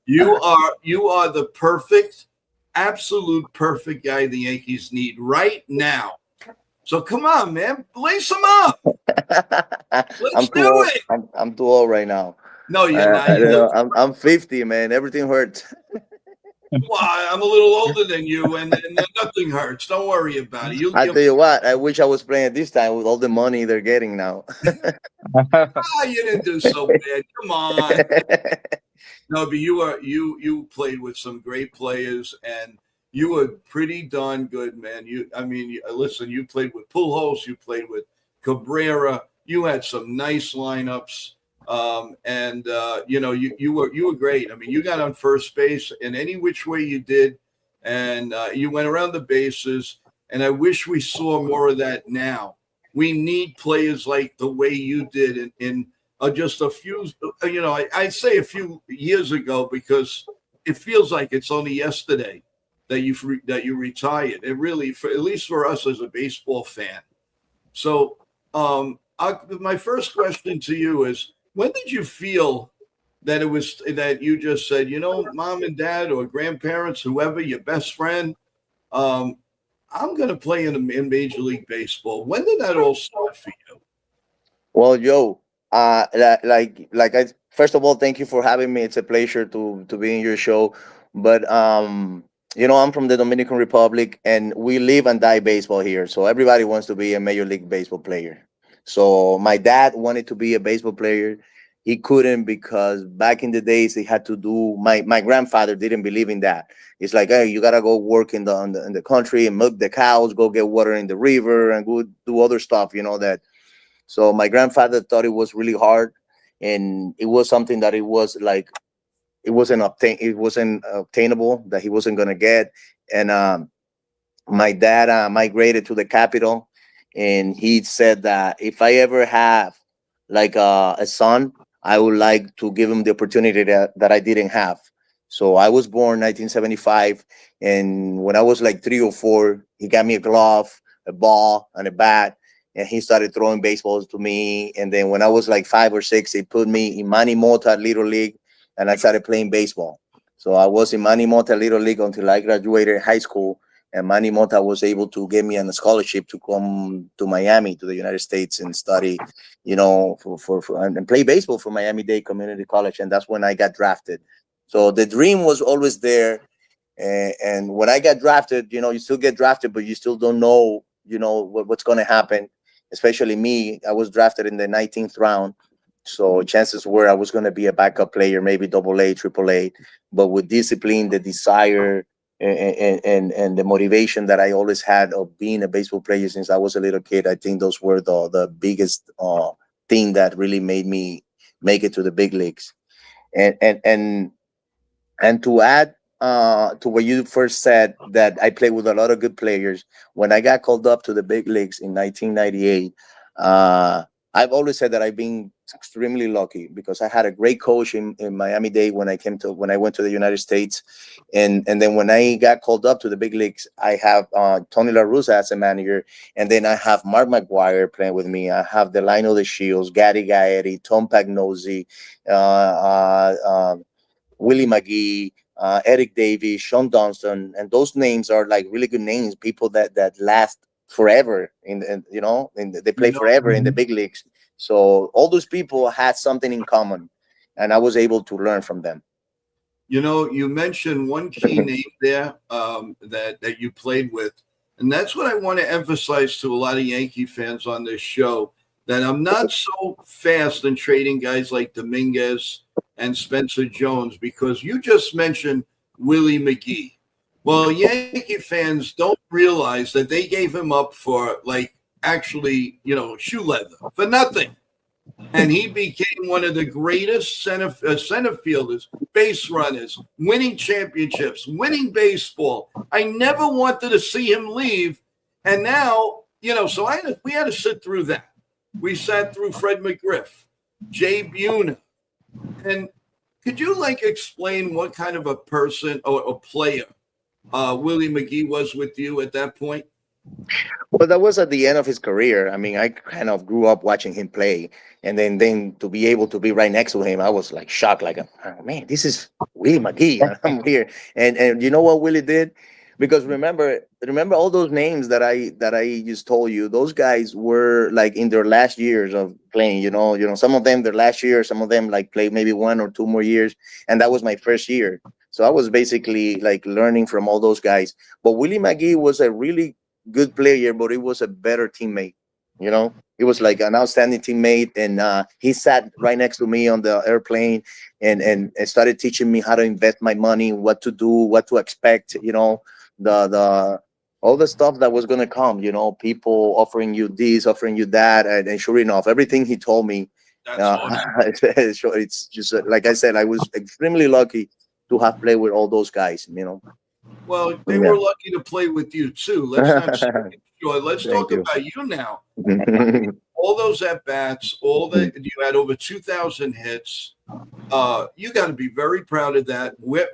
D: you, you are the perfect, absolute perfect guy the Yankees need right now. So come on, man, lace them up. Let's do it.
E: I'm too old right now.
D: No, you're not.
E: I don't know. I'm 50, man. Everything hurts.
D: Well, I'm a little older than you, and nothing hurts. Don't worry about it.
E: I tell you what, I wish I was playing this time with all the money they're getting now.
D: You didn't do so bad. Come on. No, but you played with some great players, and you were pretty darn good, man. Listen, you played with Pujols, you played with Cabrera, you had some nice lineups. You were great. I mean, you got on first base in any which way you did, and you went around the bases. And I wish we saw more of that now. We need players like the way you did in just a few. I say a few years ago because it feels like it's only yesterday that you retired. It really, at least for us as a baseball fan. So, my first question to you is, when did you feel that you just said, mom and dad or grandparents, whoever, your best friend, I'm going to play in Major League Baseball? When did that all start for you?
E: Well, Joe, first of all, thank you for having me. It's a pleasure to be in your show. But I'm from the Dominican Republic, and we live and die baseball here. So everybody wants to be a Major League Baseball player. So my dad wanted to be a baseball player. He couldn't because back in the days they had to do. My grandfather didn't believe in that. It's like, hey, you gotta go work in the country and milk the cows, go get water in the river, and go do other stuff. That. So my grandfather thought it was really hard, and it was something that it wasn't obtainable, that he wasn't gonna get. And my dad migrated to the capital, and he said that if I ever have like a son, I would like to give him the opportunity that I didn't have. So I was born 1975, and when I was like 3 or 4, he got me a glove, a ball, and a bat, and he started throwing baseballs to me. And then when I was like 5 or 6, he put me in Mania Little League, and I started playing baseball. So I was in Mania Little League until I graduated high school. And Manny Mota was able to give me a scholarship to come to Miami, to the United States, and study, and play baseball for Miami-Dade Community College. And that's when I got drafted. So the dream was always there. And when I got drafted, you still get drafted, but you still don't know, what's going to happen. Especially me, I was drafted in the 19th round. So chances were I was going to be a backup player, maybe AA, AAA. But with discipline, the desire, and the motivation that I always had of being a baseball player since I was a little kid, I think those were the biggest thing that really made me make it to the big leagues. And to add to what you first said, that I played with a lot of good players. When I got called up to the big leagues in 1998, I've always said that I've been extremely lucky because I had a great coach in Miami-Dade when I went to the United States. And then when I got called up to the big leagues, I have Tony La Russa as a manager. And then I have Mark McGuire playing with me. I have Delino De Shields, Gary Gaetti, Tom Pagnozzi, Willie McGee, Eric Davis, Sean Dunston. And those names are like really good names, people that last forever they play forever in the big leagues. So all those people had something in common, and I was able to learn from them.
D: You mentioned one key name there that you played with, and that's what I want to emphasize to a lot of Yankee fans on this show, that I'm not so fast in trading guys like Dominguez and Spencer Jones, because you just mentioned Willie McGee. Well, Yankee fans don't realize that they gave him up for actually, shoe leather for nothing. And he became one of the greatest center fielders, base runners, winning championships, winning baseball. I never wanted to see him leave. And now, so we had to sit through that. We sat through Fred McGriff, Jay Buhner. And Could you like explain what kind of a person or a player Willie McGee was with you at that point?
E: Well, that was at the end of his career. I mean, I kind of grew up watching him play, and then to be able to be right next to him, I was like shocked. Like, oh, man, this is Willie McGee. And I'm here, and you know what Willie did? Because remember all those names that I just told you. Those guys were like in their last years of playing. Some of them their last year, some of them like played maybe 1 or 2 more years, and that was my first year. So I was basically like learning from all those guys. But Willie McGee was a really good player, but he was a better teammate. He was like an outstanding teammate, and he sat right next to me on the airplane, and started teaching me how to invest my money, what to do, what to expect. The all the stuff that was gonna come. People offering you this, offering you that, and sure enough, everything he told me.
D: That's awesome.
E: It's just like I said, I was extremely lucky to have played with all those guys.
D: Well, they
E: Yeah.
D: were lucky to play with you too. Let's not say it. Sure. Let's
E: Thank
D: talk
E: you.
D: about you now. All those at bats, all that you had over 2,000 hits. You got to be very proud of that. Where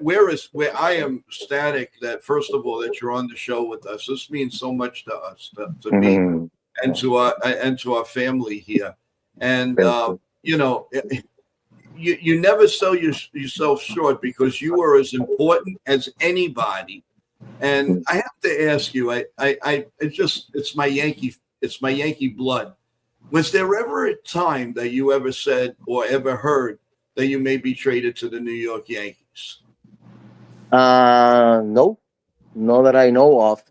D: I am ecstatic that first of all that you're on the show with us. This means so much to us, to me, and to our family here. And you never sell yourself short because you are as important as anybody. And I have to ask you, it's my Yankee blood. Was there ever a time that you ever said or ever heard that you may be traded to the New York Yankees?
E: No, not that I know of.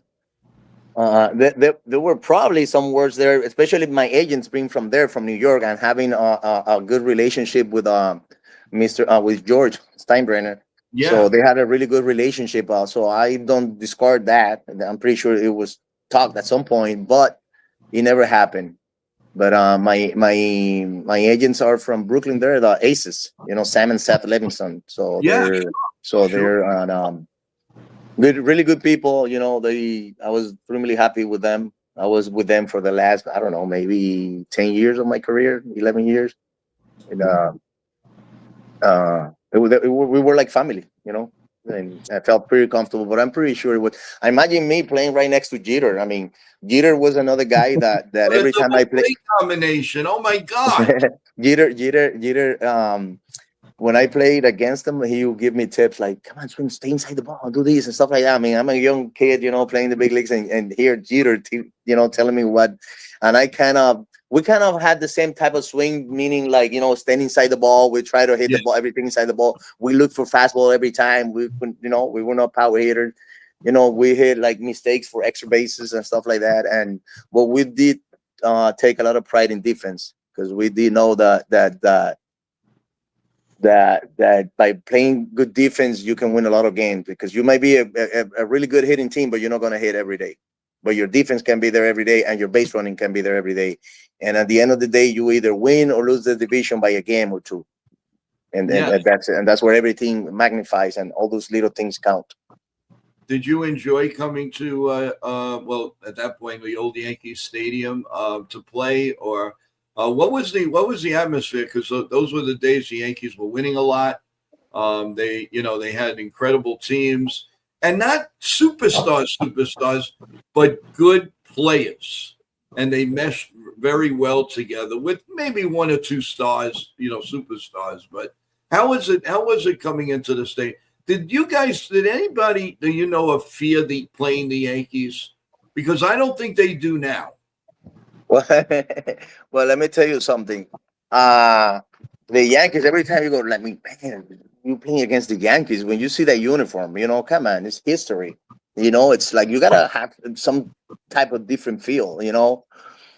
E: There were probably some words there, especially my agents being from there, from New York, and having a good relationship with with George Steinbrenner.
D: Yeah.
E: So they had a really good relationship. So I don't discard that. I'm pretty sure it was talked at some point, but it never happened. But my agents are from Brooklyn. They're the Aces, Sam and Seth Livingston. So
D: Yeah,
E: they're good, really good people. I was really happy with them. I was with them for the last, I don't know, maybe 10 years of my career, 11 years, and we were like family, and I felt pretty comfortable. But I'm pretty sure it would. I imagine me playing right next to Jeter. I mean, Jeter was another guy that
D: what a
E: every time I
D: double
E: play,
D: play combination. Oh my God.
E: Jeter. When I played against him, he would give me tips like, "Come on, swing, stay inside the ball, do this and stuff like that." I mean, I'm a young kid, playing the big leagues, and here Jeter, telling me what, and we kind of had the same type of swing, meaning like stand inside the ball. We try to hit the ball, everything inside the ball. We look for fastball every time. We were not power hitters. We hit like mistakes for extra bases and stuff like that. But we did take a lot of pride in defense because we did know that by playing good defense, you can win a lot of games because you might be a really good hitting team, but you're not going to hit every day. But your defense can be there every day, and your base running can be there every day. And at the end of the day, you either win or lose the division by a game or two. And that's where everything magnifies, and all those little things count.
D: Did you enjoy coming to at that point the old Yankee Stadium to play, or what was the atmosphere? Because those were the days the Yankees were winning a lot. They had incredible teams, and not superstars, but good players, and they meshed very well together with maybe one or two stars, superstars. But how was it coming into the state? Did anybody do you know of fear playing the Yankees? Because I don't think they do now.
E: Well, well, let me tell you something. The Yankees, every time you go, like, man, you playing against the Yankees, when you see that uniform, come on, it's history. It's like you gotta have some type of different feel,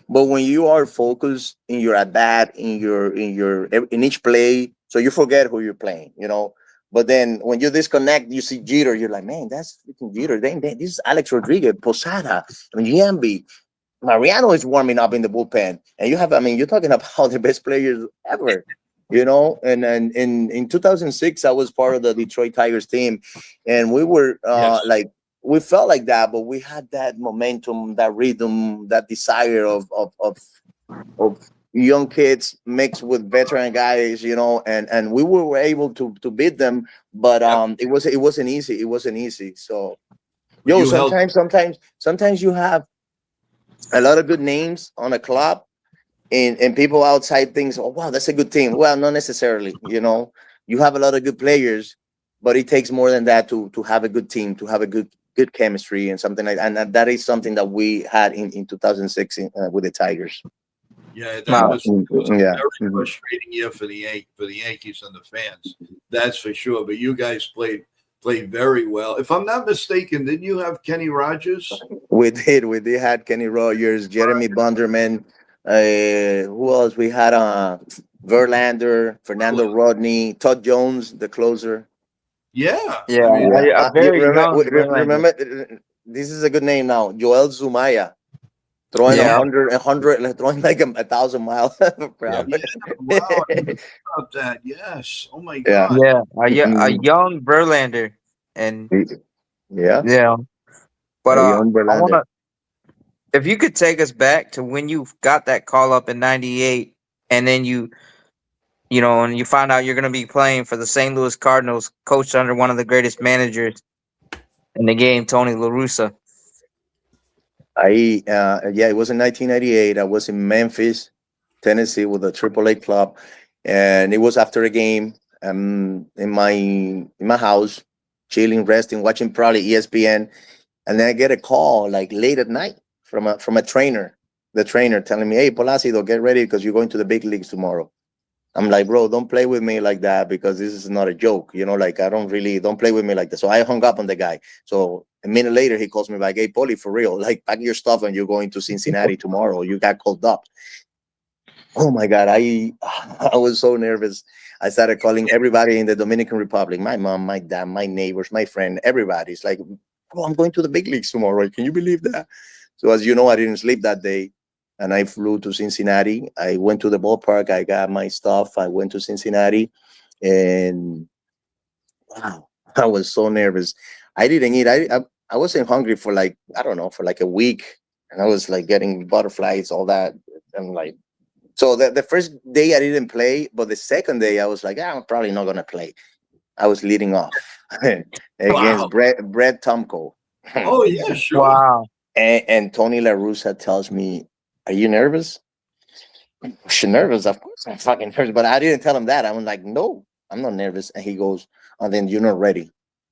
E: But when you are focused in your at bat, in each play, so you forget who you're playing, But then when you disconnect, you see Jeter, you're like, man, that's freaking Jeter. This is Alex Rodriguez, Posada, Yambi. Mariano is warming up in the bullpen, and you're talking about the best players ever, And then in 2006, I was part of the Detroit Tigers team, and we were like, we felt like that, but we had that momentum, that rhythm, that desire of young kids mixed with veteran guys, you know, and we were able to beat them, but it wasn't easy. It wasn't easy. So yo, sometimes you have a lot of good names on a club, and people outside thinks, oh wow, that's a good team. Well, not necessarily. You know, you have a lot of good players, but it takes more than that to have a good team, to have a good chemistry and something like that. And that is something that we had in 2006 with the Tigers.
D: Yeah, that was a
E: yeah.
D: very frustrating year for the Yankees and the fans. That's for sure. But you guys played very well. If I'm not mistaken, didn't you have Kenny Rogers?
E: We did. We did had Kenny Rogers, Jeremy Bunderman. Who else? We had Verlander, Fernando Rodney, Todd Jones, the closer.
D: Yeah.
C: Yeah,
D: I mean,
C: a very young
E: remember, this is a good name now. Joel Zumaya. Throwing 100, throwing like 1,000 miles per hour.
D: Wow, I forgot about that. Yes. Oh my God.
C: a young Verlander, and
E: yeah.
C: But
E: A young
C: I want
E: Verlander.
C: to, if you could take us back to when you got that call up in '98, and then you know, and you find out you're going to be playing for the St. Louis Cardinals, coached under one of the greatest managers in the game, Tony La Russa.
E: It was in 1998. I was in Memphis, Tennessee, with a AAA club, and it was after a game. In my house, chilling, resting, watching probably ESPN, and then I get a call like late at night from a trainer. The trainer telling me, "Hey, Placido, get ready because you're going to the big leagues tomorrow." I'm like, bro, don't play with me like that because this is not a joke. You know, like don't play with me like that. So I hung up on the guy. So a minute later, he calls me back, hey, Paulie, for real, like pack your stuff and you're going to Cincinnati tomorrow. You got called up. Oh my God, I was so nervous. I started calling everybody in the Dominican Republic, my mom, my dad, my neighbors, my friend, everybody's like, bro, I'm going to the big leagues tomorrow. Can you believe that? So as you know, I didn't sleep that day. And I flew to Cincinnati. I went to the ballpark. I got my stuff. I went to Cincinnati, and wow, I was so nervous. I didn't eat. I wasn't hungry for like, I don't know, for like a week, and I was like getting butterflies, all that, and like, so the first day I didn't play, but the second day I was like, I'm probably not gonna play. I was leading off against Brett Tomko.
D: Oh yeah, sure.
C: Wow.
E: And Tony La Russa tells me, are you nervous? She's nervous, of course. I'm fucking nervous, but I didn't tell him that. I'm like, no, I'm not nervous. And he goes, oh, then you're not ready.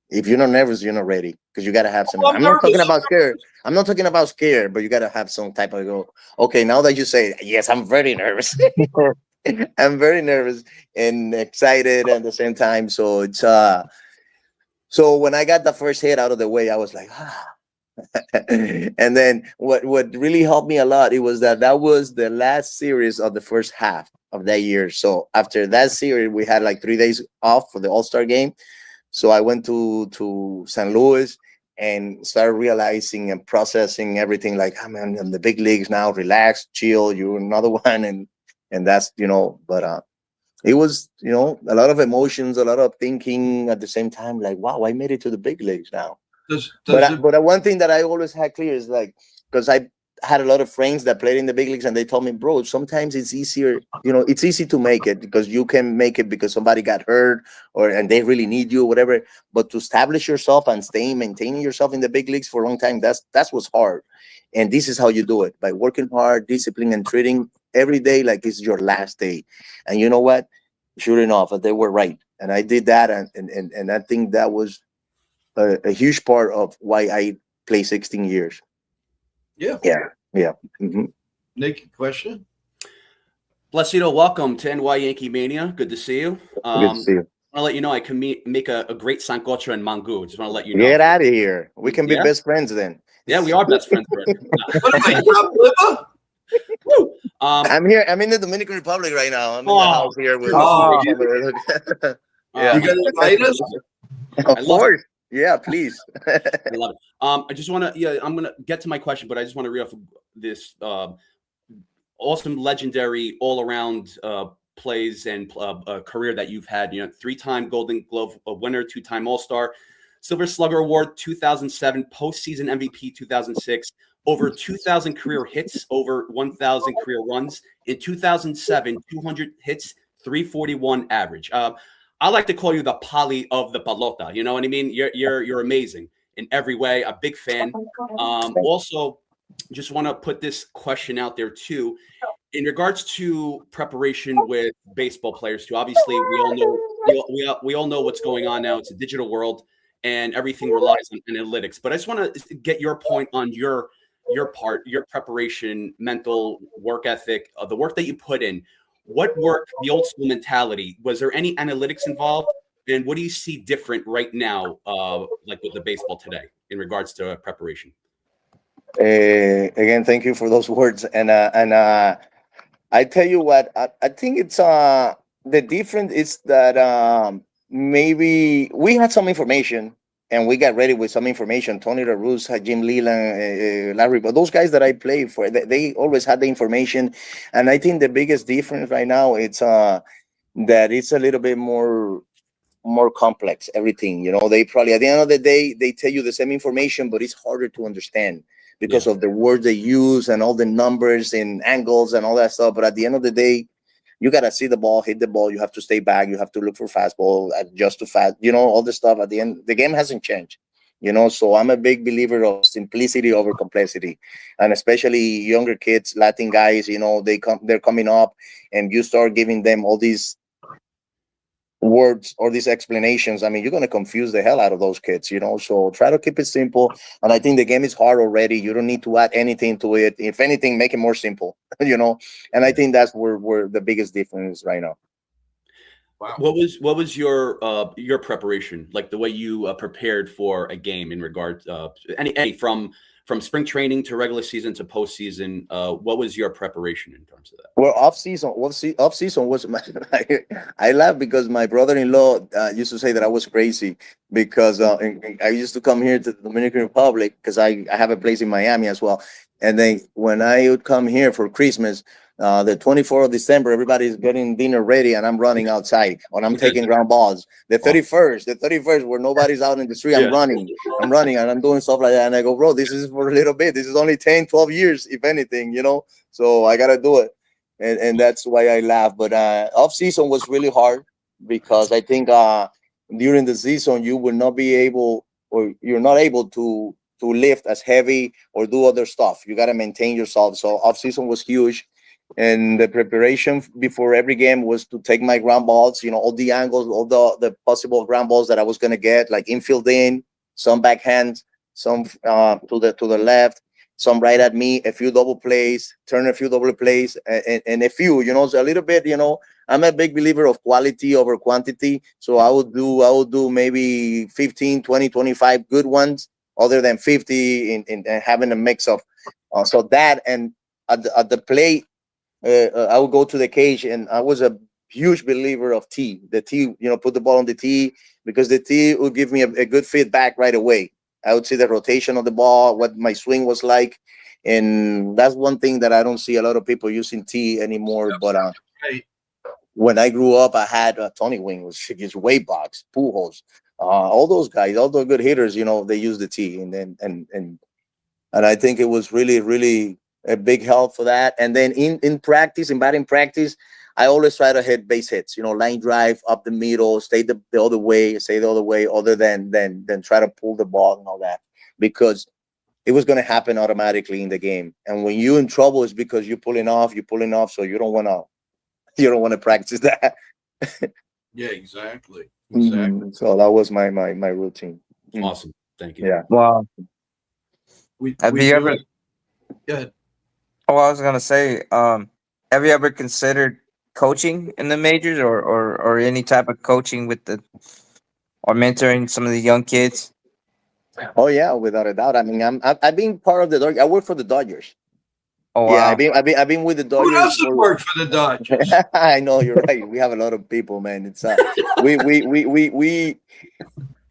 E: If you're not nervous, you're not ready because you got to have some. I'm not talking about scared. I'm not talking about scared, but you got to have some type of go. Okay, now that you say, yes, I'm very nervous. I'm very nervous and excited at the same time. So it's so when I got the first hit out of the way, I was like, and then what really helped me a lot, it was that was the last series of the first half of that year. So after that series, we had like 3 days off for the All-Star game. So I went to St. Louis and started realizing and processing everything like, oh man, I'm in the big leagues now, relax, chill, you're another one. And that's, but it was, a lot of emotions, a lot of thinking at the same time, like, wow, I made it to the big leagues now. But one thing that I always had clear is like, because I had a lot of friends that played in the big leagues, and they told me, bro, sometimes it's easier, it's easy to make it because you can make it because somebody got hurt and they really need you or whatever. But to establish yourself and maintaining yourself in the big leagues for a long time, that's what's hard. And this is how you do it, by working hard, discipline, and treating every day like it's your last day. And you know what? Sure enough, they were right. And I did that. And I think that was a huge part of why I play 16 years.
D: Yeah.
E: Mm-hmm.
D: Nick, question?
A: Placido, welcome to NY Yankee Mania. Good to see you.
E: Good to see you.
A: I want to let you know I can make a great sancocho and mango. Just want to let you know.
E: Get out of here. We can be best friends then.
A: Yeah, we are best friends.
D: What am I, top liver?
A: Woo!
E: I'm here. I'm in the Dominican Republic right now. I'm in the house here with.
D: Yeah. You gonna invite us?
E: Of course. Yeah, please.
A: I love it. I just want to. I'm gonna get to my question, but I just want to read off this awesome, legendary, all-around plays and career that you've had. 3-time Golden Glove winner, 2-time All-Star. Silver Slugger Award 2007, postseason MVP 2006, over 2,000 career hits, over 1,000 career runs. In 2007, 200 hits, 341 average. I like to call you the Polly of the Pelota. You know what I mean? You're amazing in every way. A big fan. Also, just want to put this question out there too. In regards to preparation with baseball players too, obviously we all know what's going on now. It's a digital world and everything relies on analytics. But I just want to get your point on your part, your preparation, mental work ethic, the work that you put in. What worked, the old school mentality? Was there any analytics involved? And what do you see different right now, like with the baseball today in regards to preparation?
E: Again, thank you for those words. And I tell you what, I think it's the difference is that maybe we had some information and we got ready with some information. Tony La Russa, Jim Leland, Larry, but those guys that I play for, they always had the information. And I think the biggest difference right now it's that it's a little bit more complex. Everything, they probably at the end of the day they tell you the same information, but it's harder to understand because of the words they use and all the numbers and angles and all that stuff. But at the end of the day, you got to see the ball, hit the ball. You have to stay back. You have to look for fastball, adjust to fast, all the stuff. At the end, the game hasn't changed, so I'm a big believer of simplicity over complexity. And especially younger kids, Latin guys, they're coming up and you start giving them all these words or these explanations. I mean, you're going to confuse the hell out of those kids, so try to keep it simple. And I think the game is hard already. You don't need to add anything to it. If anything, make it more simple, and I think that's where the biggest difference is right now.
A: Wow. What was your preparation, like the way you prepared for a game in regard any from spring training to regular season to postseason? What was your preparation in terms of that?
E: Well, off season was I laugh because my brother-in-law used to say that I was crazy because I used to come here to the Dominican Republic because I have a place in Miami as well. And then when I would come here for Christmas, the 24th of December, everybody's getting dinner ready and I'm running outside and I'm taking ground balls. The 31st, where nobody's out in the street, I'm running and I'm doing stuff like that. And I go, bro, this is for a little bit. This is only 10, 12 years, if anything, so I got to do it. And that's why I laugh. But off season was really hard because I think during the season, you will not be able or you're not able to lift as heavy or do other stuff. You got to maintain yourself. So off season was huge. And the preparation before every game was to take my ground balls, all the angles, all the possible ground balls that I was going to get, like infield in, some backhand, some to the left, some right at me, a few double plays, turn a few double plays, and a few, so a little bit, I'm a big believer of quality over quantity. So I would do maybe 15, 20, 25 good ones other than 50 in having a mix of, so that, and at the plate, I would go to the cage, and I was a huge believer of tee. The tee, put the ball on the tee because the tee would give me a good feedback right away. I would see the rotation of the ball, what my swing was like, and that's one thing that I don't see a lot of people using tee anymore. But when I grew up, I had Tony Wing, was his weight box, Pujols, all those guys, all the good hitters. They use the tee, and I think it was really, really a big help for that. And then in practice, in batting practice, I always try to hit base hits, line drive up the middle, stay the other way, other than try to pull the ball and all that, because it was going to happen automatically in the game. And when you're in trouble, it's because you're pulling off. So you don't want to practice that.
D: Yeah, exactly.
E: So that was my routine.
A: Awesome. Thank you.
E: Yeah.
C: Wow.
D: Have you ever? Go ahead.
C: Oh, I was gonna say, have you ever considered coaching in the majors or any type of coaching or mentoring some of the young kids?
E: Oh yeah, without a doubt. I mean, I've been part of the Dodgers. I work for the Dodgers.
C: Oh
E: yeah,
C: wow.
E: I've been with the Dodgers.
D: Who else has worked for the Dodgers?
E: I know, you're right. We have a lot of people, man. It's we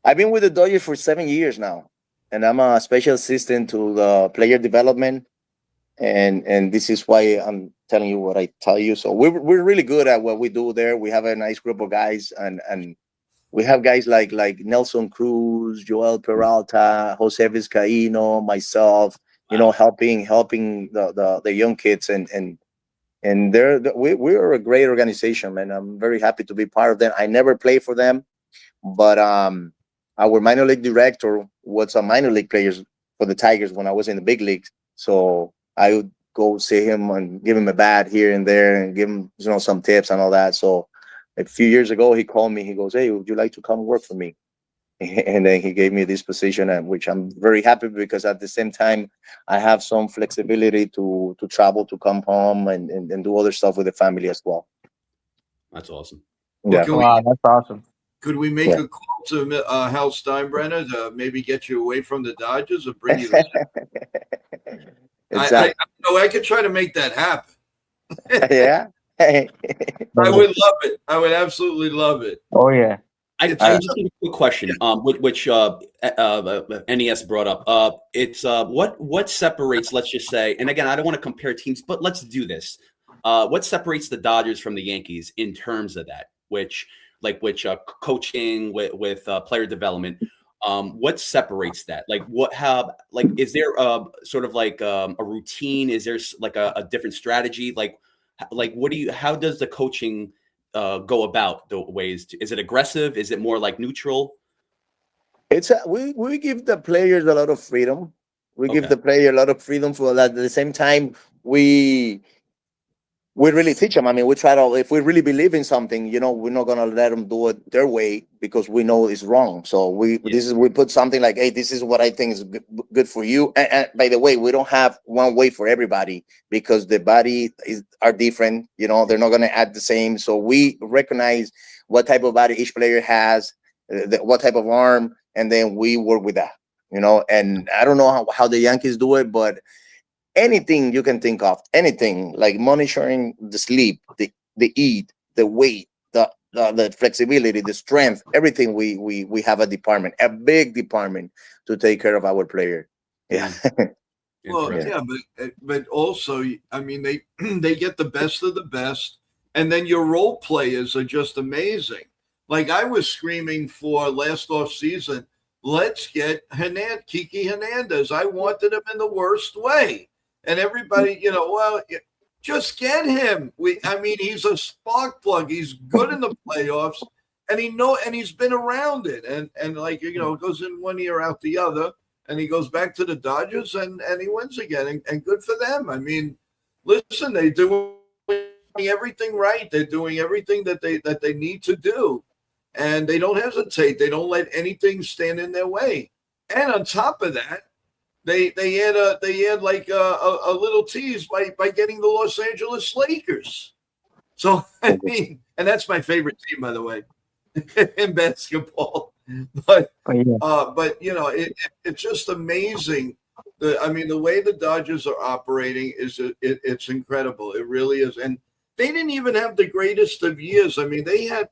E: I've been with the Dodgers for 7 years now, and I'm a special assistant to the player development. And this is why I'm telling you what I tell you. So we're really good at what we do there. We have a nice group of guys, and we have guys like Nelson Cruz, Joel Peralta, Jose Vizcaino, myself, helping the young kids, and we're a great organization, man. I'm very happy to be part of them. I never play for them, but our minor league director was a minor league player for the Tigers when I was in the big leagues. So I would go see him and give him a bat here and there and give him some tips and all that. So a few years ago, he called me. He goes, "Hey, would you like to come work for me?" And then he gave me this position, and which I'm very happy, because at the same time I have some flexibility to travel, to come home and do other stuff with the family as well.
A: That's awesome.
E: Yeah.
C: Wow, that's awesome.
D: Could we make a call to Hal Steinbrenner to maybe get you away from the Dodgers and bring you back?
E: Exactly.
D: I could try to make that happen.
E: Yeah.
D: I would love it. I would absolutely love it.
C: Oh yeah.
A: I just have a quick question, which NES brought up. It's what separates, let's just say, and again, I don't want to compare teams, but let's do this. What separates the Dodgers from the Yankees in terms of that? Which coaching, with player development. What separates that? Is there sort of like a routine? Is there like a different strategy? How does the coaching go about the ways? Is it aggressive? Is it more like neutral?
E: We give the players a lot of freedom. We give the player a lot of freedom, for that. At the same time, we really teach them. I mean, we try to, if we really believe in something, we're not gonna let them do it their way, because we know it's wrong. So we put something like, "Hey, this is what I think is good for you." And by the way, we don't have one way for everybody, because the body are different. They're not gonna act the same. So we recognize what type of body each player has, what type of arm, and then we work with that. And I don't know how the Yankees do it, but anything you can think of, anything like monitoring the sleep, the eat, the weight, the flexibility, the strength, everything. We have a big department to take care of our player. Yeah.
D: Well, yeah, but also, I mean, they get the best of the best, and then your role players are just amazing. Like I was screaming for last off season, let's get Kiki Hernandez. I wanted him in the worst way. And everybody, just get him. He's a spark plug. He's good in the playoffs, and he's been around it. And it goes in one ear out the other, and he goes back to the Dodgers and he wins again. And good for them. I mean, listen, they're doing everything right. They're doing everything that they need to do, and they don't hesitate. They don't let anything stand in their way. And on top of that, They add like a little tease by getting the Los Angeles Lakers. So and that's my favorite team, by the way, in basketball. But it's just amazing. The way the Dodgers are operating it's incredible. It really is. And they didn't even have the greatest of years. I mean, they had,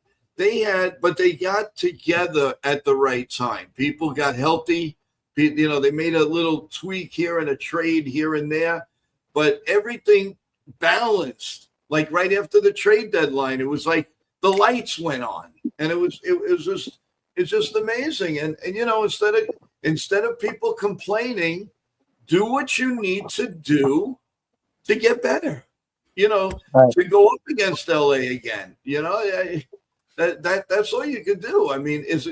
D: but they got together at the right time. People got healthy. They made a little tweak here and a trade here and there, but everything balanced. Like right after the trade deadline, it was like the lights went on, and it's just amazing. And instead of people complaining, do what you need to do to get better. To go up against LA again. That's all you can do. I mean, is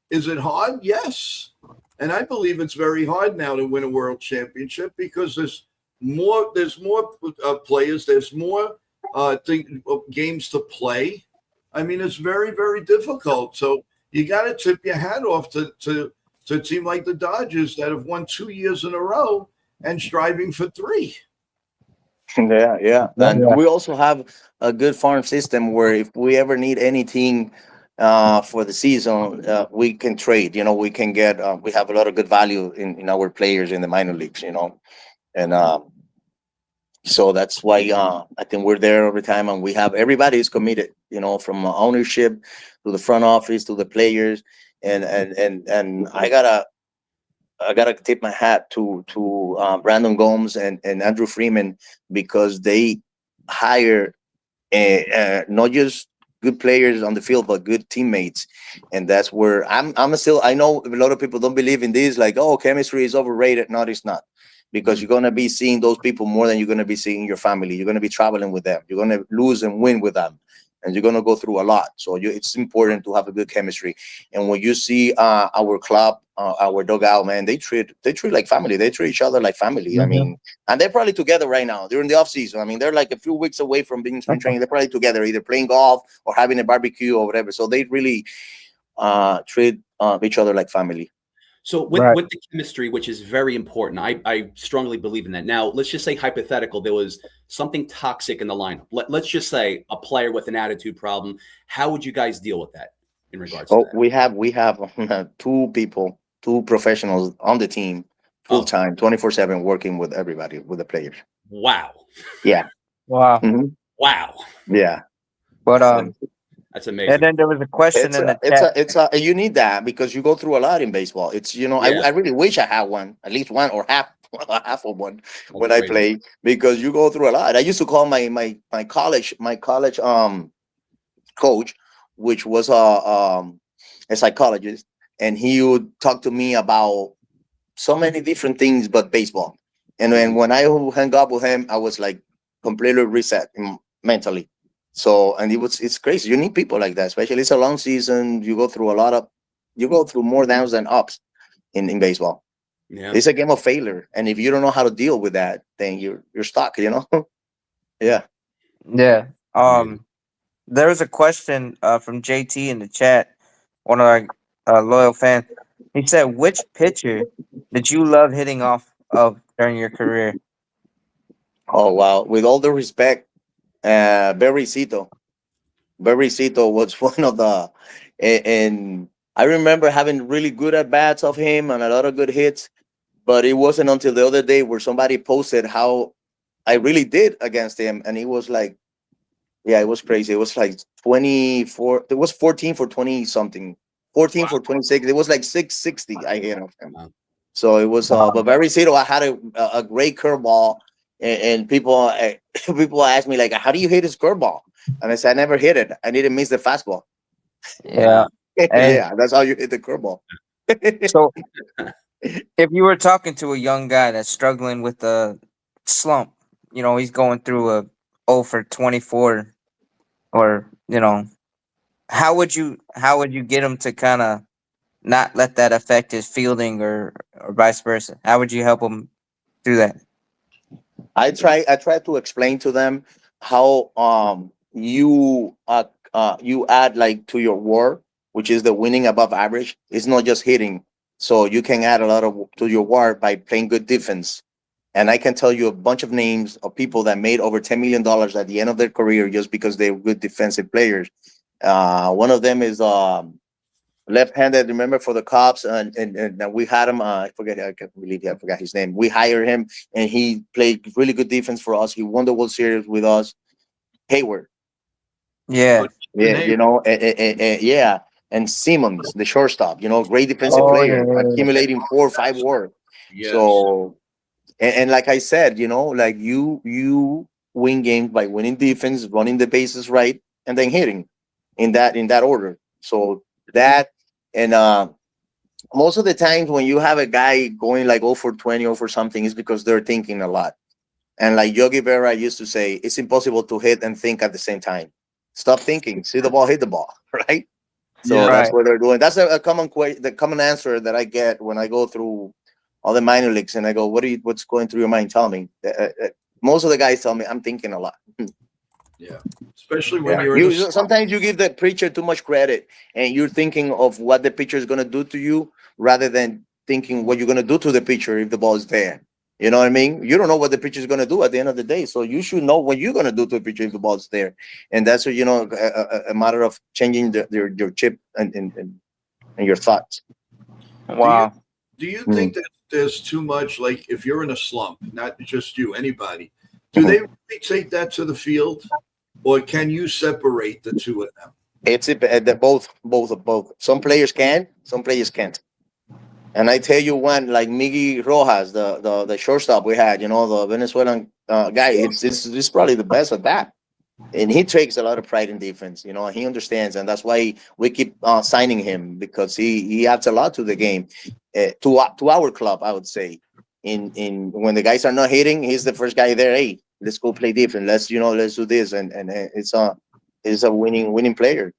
D: it hard? Yes. And I believe it's very hard now to win a world championship, because there's more players, there's more games to play. I mean, it's very, very difficult. So you got to tip your hat off to a team like the Dodgers that have won 2 years in a row and striving for 3.
E: Yeah. And we also have a good farm system where if we ever need anything for the season, we can trade. We can get. We have a lot of good value in our players in the minor leagues. And so that's why I think we're there every time, and we have everybody is committed. From ownership to the front office to the players, and I gotta tip my hat to Brandon Gomes and Andrew Freeman, because they hire not just good players on the field, but good teammates. And that's where I'm still, I know a lot of people don't believe in this, like, oh, chemistry is overrated. No, it's not. Because you're going to be seeing those people more than you're going to be seeing your family. You're going to be traveling with them. You're going to lose and win with them. And you're going to go through a lot. So it's important to have a good chemistry. And when you see our club, our dugout, man, they treat like family. They treat each other like family. I mean, and they're probably together right now during the off season. I mean, they're like a few weeks away from being spring training. They're probably together, either playing golf or having a barbecue or whatever. So they really treat each other like family.
A: So with the chemistry, which is very important, I strongly believe in that. Now, let's just say hypothetical, there was something toxic in the lineup. Let's just say a player with an attitude problem. How would you guys deal with that in regards to that?
E: We have two professionals on the team, full time, 24/7, working with everybody, with the players.
A: Wow.
E: Yeah.
C: Wow.
E: Mm-hmm.
A: Wow.
E: Yeah.
C: But
A: that's amazing.
C: And then there was a question in the chat.
E: You need that because you go through a lot in baseball. It's I really wish I had one, at least one or half of one when I play, because you go through a lot. I used to call my college coach, which was a psychologist, and he would talk to me about so many different things but baseball. And then when I hung up with him, I was like completely reset mentally. So, and it's crazy. You need people like that, especially it's a long season. You go through more downs than ups in baseball. Yeah. It's a game of failure. And if you don't know how to deal with that, then you're stuck, Yeah.
C: Yeah. There was a question from JT in the chat, one of our loyal fans. He said, which pitcher did you love hitting off of during your career?
E: Oh, wow. With all the respect, Barry Zito was one of the, and I remember having really good at bats of him and a lot of good hits, but it wasn't until the other day where somebody posted how I really did against him, and it was like, yeah, it was crazy. It was like 24. It was 14 for 20 something, 14 for 26. It was like 660. I hit of him. Wow. So it was, but Barry Zito, I had a great curveball. And people ask me, like, how do you hit his curveball? And I said, I never hit it. I didn't miss the fastball.
C: Yeah.
E: Yeah, that's how you hit the curveball.
C: So if you were talking to a young guy that's struggling with a slump, he's going through a 0 for 24, or, how would you get him to kind of not let that affect his fielding or vice versa? How would you help him do that?
E: I try to explain to them how you add like to your WAR, which is the winning above average. It's not just hitting, so you can add a lot to your WAR by playing good defense. And I can tell you a bunch of names of people that made over $10 million at the end of their career just because they were good defensive players. One of them is left-handed, remember, for the Cubs, and we had him. I can't believe I forgot his name. We hired him, and he played really good defense for us. He won the World Series with us. Hayward.
C: Yeah.
E: Yeah. And Simmons, the shortstop, great defensive player, accumulating 4 or 5 WAR. Yes. So, and like I said, like you win games by winning defense, running the bases right, and then hitting in that order. So that, and most of the times when you have a guy going like 0 for 20 or for something, is because they're thinking a lot. And like Yogi Berra used to say, it's impossible to hit and think at the same time. Stop thinking, see the ball, hit the ball, right? So that's what they're doing. That's the common answer that I get when I go through all the minor leagues, and I go, what's going through your mind? Tell me. Most of the guys tell me I'm thinking a lot.
D: Yeah, especially when
E: sometimes you give the pitcher too much credit, and you're thinking of what the pitcher is going to do to you rather than thinking what you're going to do to the pitcher if the ball is there. You know what I mean? You don't know what the pitcher is going to do at the end of the day, so you should know what you're going to do to the pitcher if the ball is there. And that's a matter of changing your chip and your thoughts.
C: Wow.
D: Do you think that there's too much, like if you're in a slump, not just you, anybody, do they really take that to the field, or can you separate the two of them?
E: It's both. Some players can, some players can't. And I tell you one, like Miggy Rojas, the shortstop we had, the Venezuelan guy, it's probably the best at that. and he takes a lot of pride in defense. He understands, and that's why we keep signing him, because he adds a lot to the game, to our club, I would say. In when the guys are not hitting, he's the first guy there. Hey, let's go play different. Let's do this, and it's a winning player.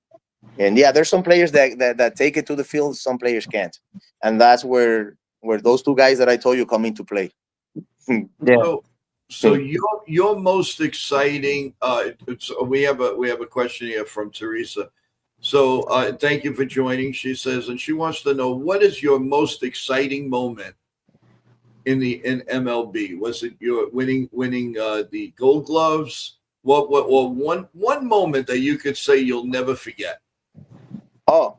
E: And yeah, there's some players that take it to the field. Some players can't, and that's where those two guys that I told you come into play.
C: Yeah.
D: So your most exciting. We have a question here from Teresa. So thank you for joining. She says, and she wants to know, what is your most exciting moment in MLB? Was it your winning the Gold Gloves? What one moment that you could say you'll never forget?
E: Oh,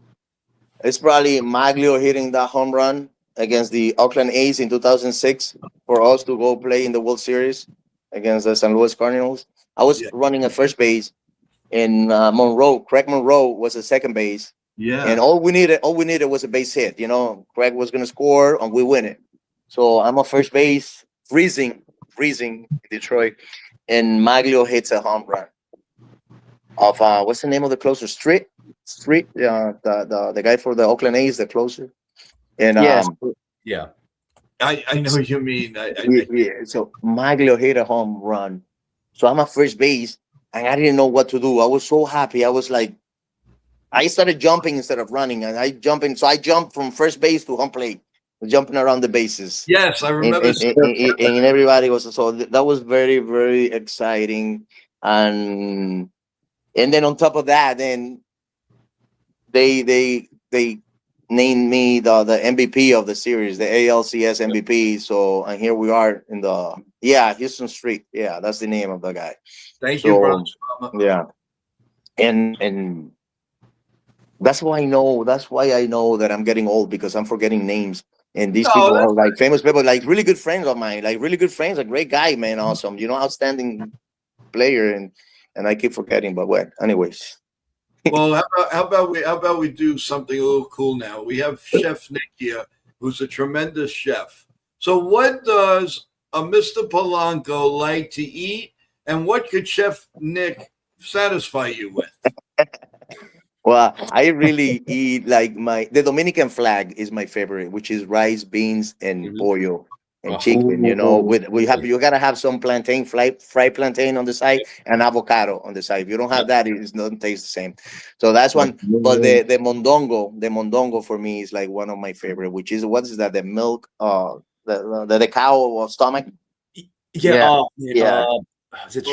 E: it's probably Maglio hitting that home run against the Oakland A's in 2006 for us to go play in the World Series against the St. Louis Cardinals. I was running at first base, and Craig Monroe was at second base.
D: Yeah.
E: And all we needed was a base hit. Craig was going to score, and we win it. So I'm at first base, freezing in Detroit, and Maglio hits a home run of what's the name of the closer? Street, the guy for the Oakland A's, the closer. And
A: yeah,
D: I know what you mean.
E: So Maglio hit a home run. So I'm at first base, and I didn't know what to do. I was so happy. I was like, I started jumping instead of running, and So I jumped from first base to home plate, jumping around the bases.
D: Yes, I remember.
E: And everybody was, so that was very, very exciting. And then on top of that, then they named me the MVP of the series, the ALCS MVP. So, and here we are in the Houston Street. Yeah, that's the name of the guy.
D: Thank you, bro.
E: Yeah, and that's why I know that I'm getting old, because I'm forgetting names. And these people are like famous people, like really good friends of mine, a great guy, man, awesome, outstanding player, and I keep forgetting. But what, anyways.
D: Well, how about we do something a little cool now? We have Chef Nick here, who's a tremendous chef. So what does a Mr. Polanco like to eat, and what could Chef Nick satisfy you with?
E: Well, I really eat like the Dominican flag is my favorite, which is rice, beans, and pollo and chicken. You gotta have some plantain, fried plantain on the side, and avocado on the side. If you don't have that, it doesn't taste the same. So that's one. But the mondongo for me is like one of my favorite, which is, what is that? The milk, the cow stomach.
A: Yeah. Is it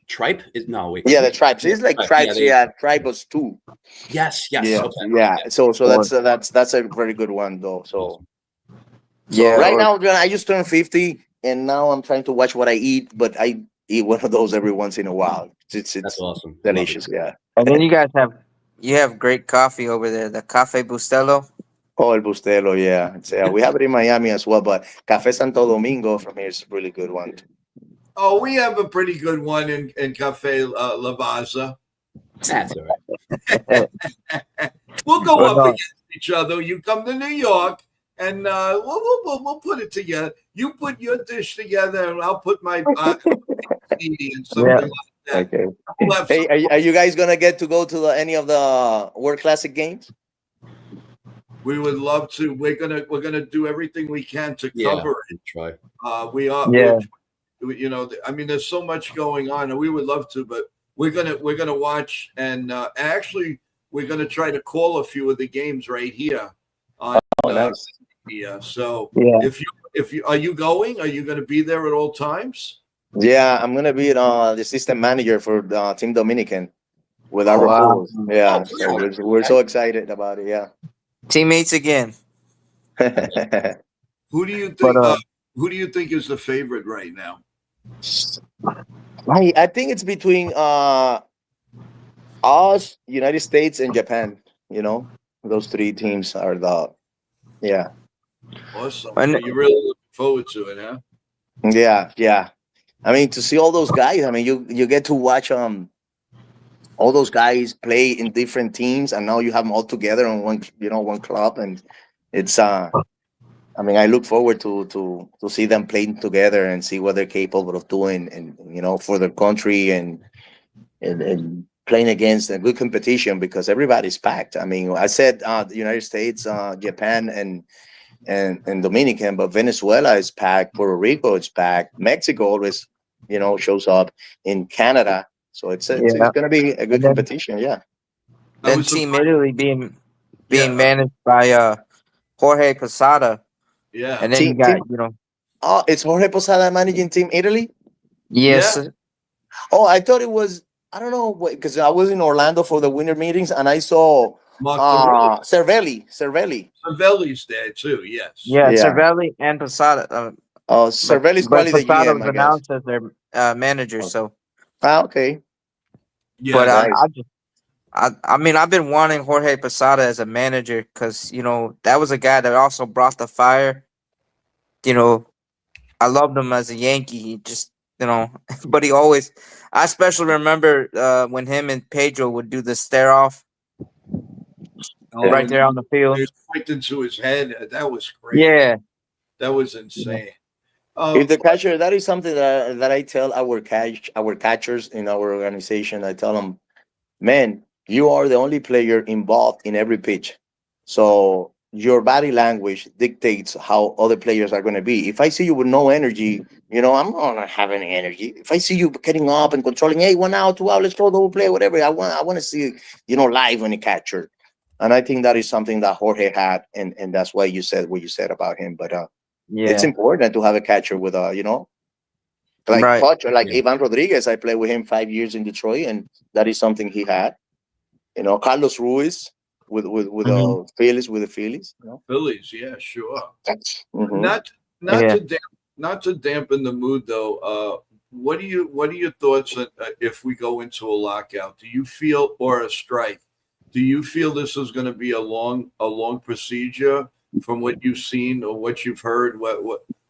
A: tripe?
E: Yeah, the tribes. It's like tribes. Tribes too.
A: Yes.
E: Yeah.
A: Okay.
E: Yeah. So that's a very good one though. So
C: yeah.
E: Right now I just turned 50, and now I'm trying to watch what I eat, but I eat one of those every once in a while. It's
A: That's awesome.
E: delicious. Yeah.
C: And then you have great coffee over there, the Cafe Bustelo.
E: Oh, el Bustelo, yeah. We have it in Miami as well, but Café Santo Domingo from here is a really good one.
D: Oh, we have a pretty good one in Cafe Lavazza.
A: That's all right.
D: We'll go up against each other. You come to New York, and we'll put it together. You put your dish together, and I'll put my and something like that.
E: Okay. Hey, are you guys gonna get to go to any of the World Classic games?
D: We would love to. We're gonna do everything we can to cover it.
A: Try.
D: We are.
C: Yeah.
D: I mean, there's so much going on, and we would love to, but we're gonna watch, and actually, we're gonna try to call a few of the games right here.
E: Nice.
D: So
E: yeah.
D: If you are you going? Are you gonna be there at all times?
E: Yeah, I'm gonna be the assistant manager for Team Dominican with our Yeah, so we're so excited about it. Yeah.
C: Teammates again.
D: Who do you think? Who do you think is the favorite right now?
E: I think it's between us, United States, and Japan. Those three teams are
D: Awesome. So you're really looking forward to it, huh?
E: Yeah. I mean, to see all those guys. I mean, you get to watch all those guys play in different teams, and now you have them all together on one club, and it's I mean, I look forward to see them playing together and see what they're capable of doing, and for their country, and and playing against a good competition because everybody's packed. I mean, I said the United States, Japan, and Dominican, but Venezuela is packed. Puerto Rico is packed. Mexico always, shows up in Canada. So it's
C: Yeah.
E: going to be a good
C: And then,
E: competition. Yeah.
D: I
C: then
D: was
C: Team
D: surprised.
C: Italy being
D: Yeah,
C: managed by Jorge Posada.
D: yeah,
C: And then you got,
E: Oh, it's Jorge Posada managing Team Italy.
C: yes,
D: yeah.
E: Oh, I thought it was. I don't know because I was in Orlando for the winter meetings and I saw
D: Mark the Road.
E: Cervelli.
D: Savelli's there too. Yes.
C: yeah,
E: Yeah.
C: Cervelli and Posada.
E: Oh,
C: But
E: Cervelli's
C: but
E: probably the
C: Posada
E: GM,
C: was
E: I guess.
C: announced as their manager.
E: Oh.
C: So,
E: Okay.
D: Yeah.
C: but
E: Nice.
C: I mean, I've been wanting Jorge Posada as a manager because that was a guy that also brought the fire. You know, I loved him as a Yankee. He just but he always. I especially remember when him and Pedro would do the stare off
D: Oh,
C: right
D: and
C: there on the
D: he
C: field.
D: was pointing to his head. That was crazy.
C: Yeah,
D: That was insane.
E: If the catcher, that is something that I tell our catchers in our organization. I tell them, man, you are the only player involved in every pitch. So your body language dictates how other players are going to be. If I see you with no energy, I'm not gonna have any energy. If I see you getting up and controlling, hey, 1 out, 2 out, let's throw double play, whatever. I want to see, live on a catcher. And I think that is something that Jorge had, and that's why you said what you said about him. But it's
C: yeah,
E: important to have a catcher with like
C: right.
E: Poch, like
A: Yeah.
E: Ivan Rodriguez. I played with him 5 years in Detroit, and that is something he had. Carlos Ruiz with
C: Hmm.
E: Phillies with the Phillies.
D: Phillies, yeah, sure.
E: Hmm.
D: Not not
C: Yeah.
D: to not to dampen the mood though. What are your thoughts if we go into a lockout? Do you feel or a strike? Do you feel this is going to be a long procedure from what you've seen or what you've heard?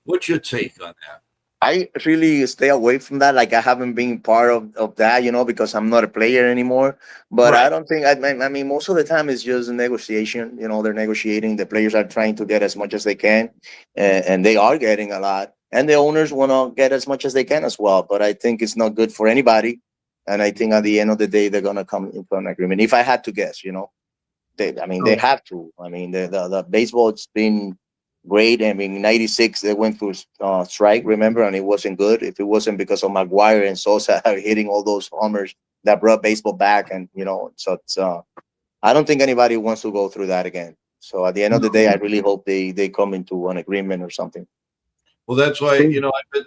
D: What's your take on that?
E: I really stay away from that. Like I haven't been part of that, because I'm not a player anymore. But I
D: Right.
E: don't think I mean most of the time it's just a negotiation. They're negotiating. The players are trying to get as much as they can, and they are getting a lot. And the owners want to get as much as they can as well. But I think it's not good for anybody. And I think at the end of the day, they're gonna come into an agreement. If I had to guess, they
C: Oh,
E: have to. I mean, the baseball it's been great. I mean, '96 they went through strike, remember, and it wasn't good. If it wasn't because of Maguire and Sosa hitting all those homers that brought baseball back, and so it's I don't think anybody wants to go through that again. So at the end of the day, I really hope they come into an agreement or something.
D: Well, that's why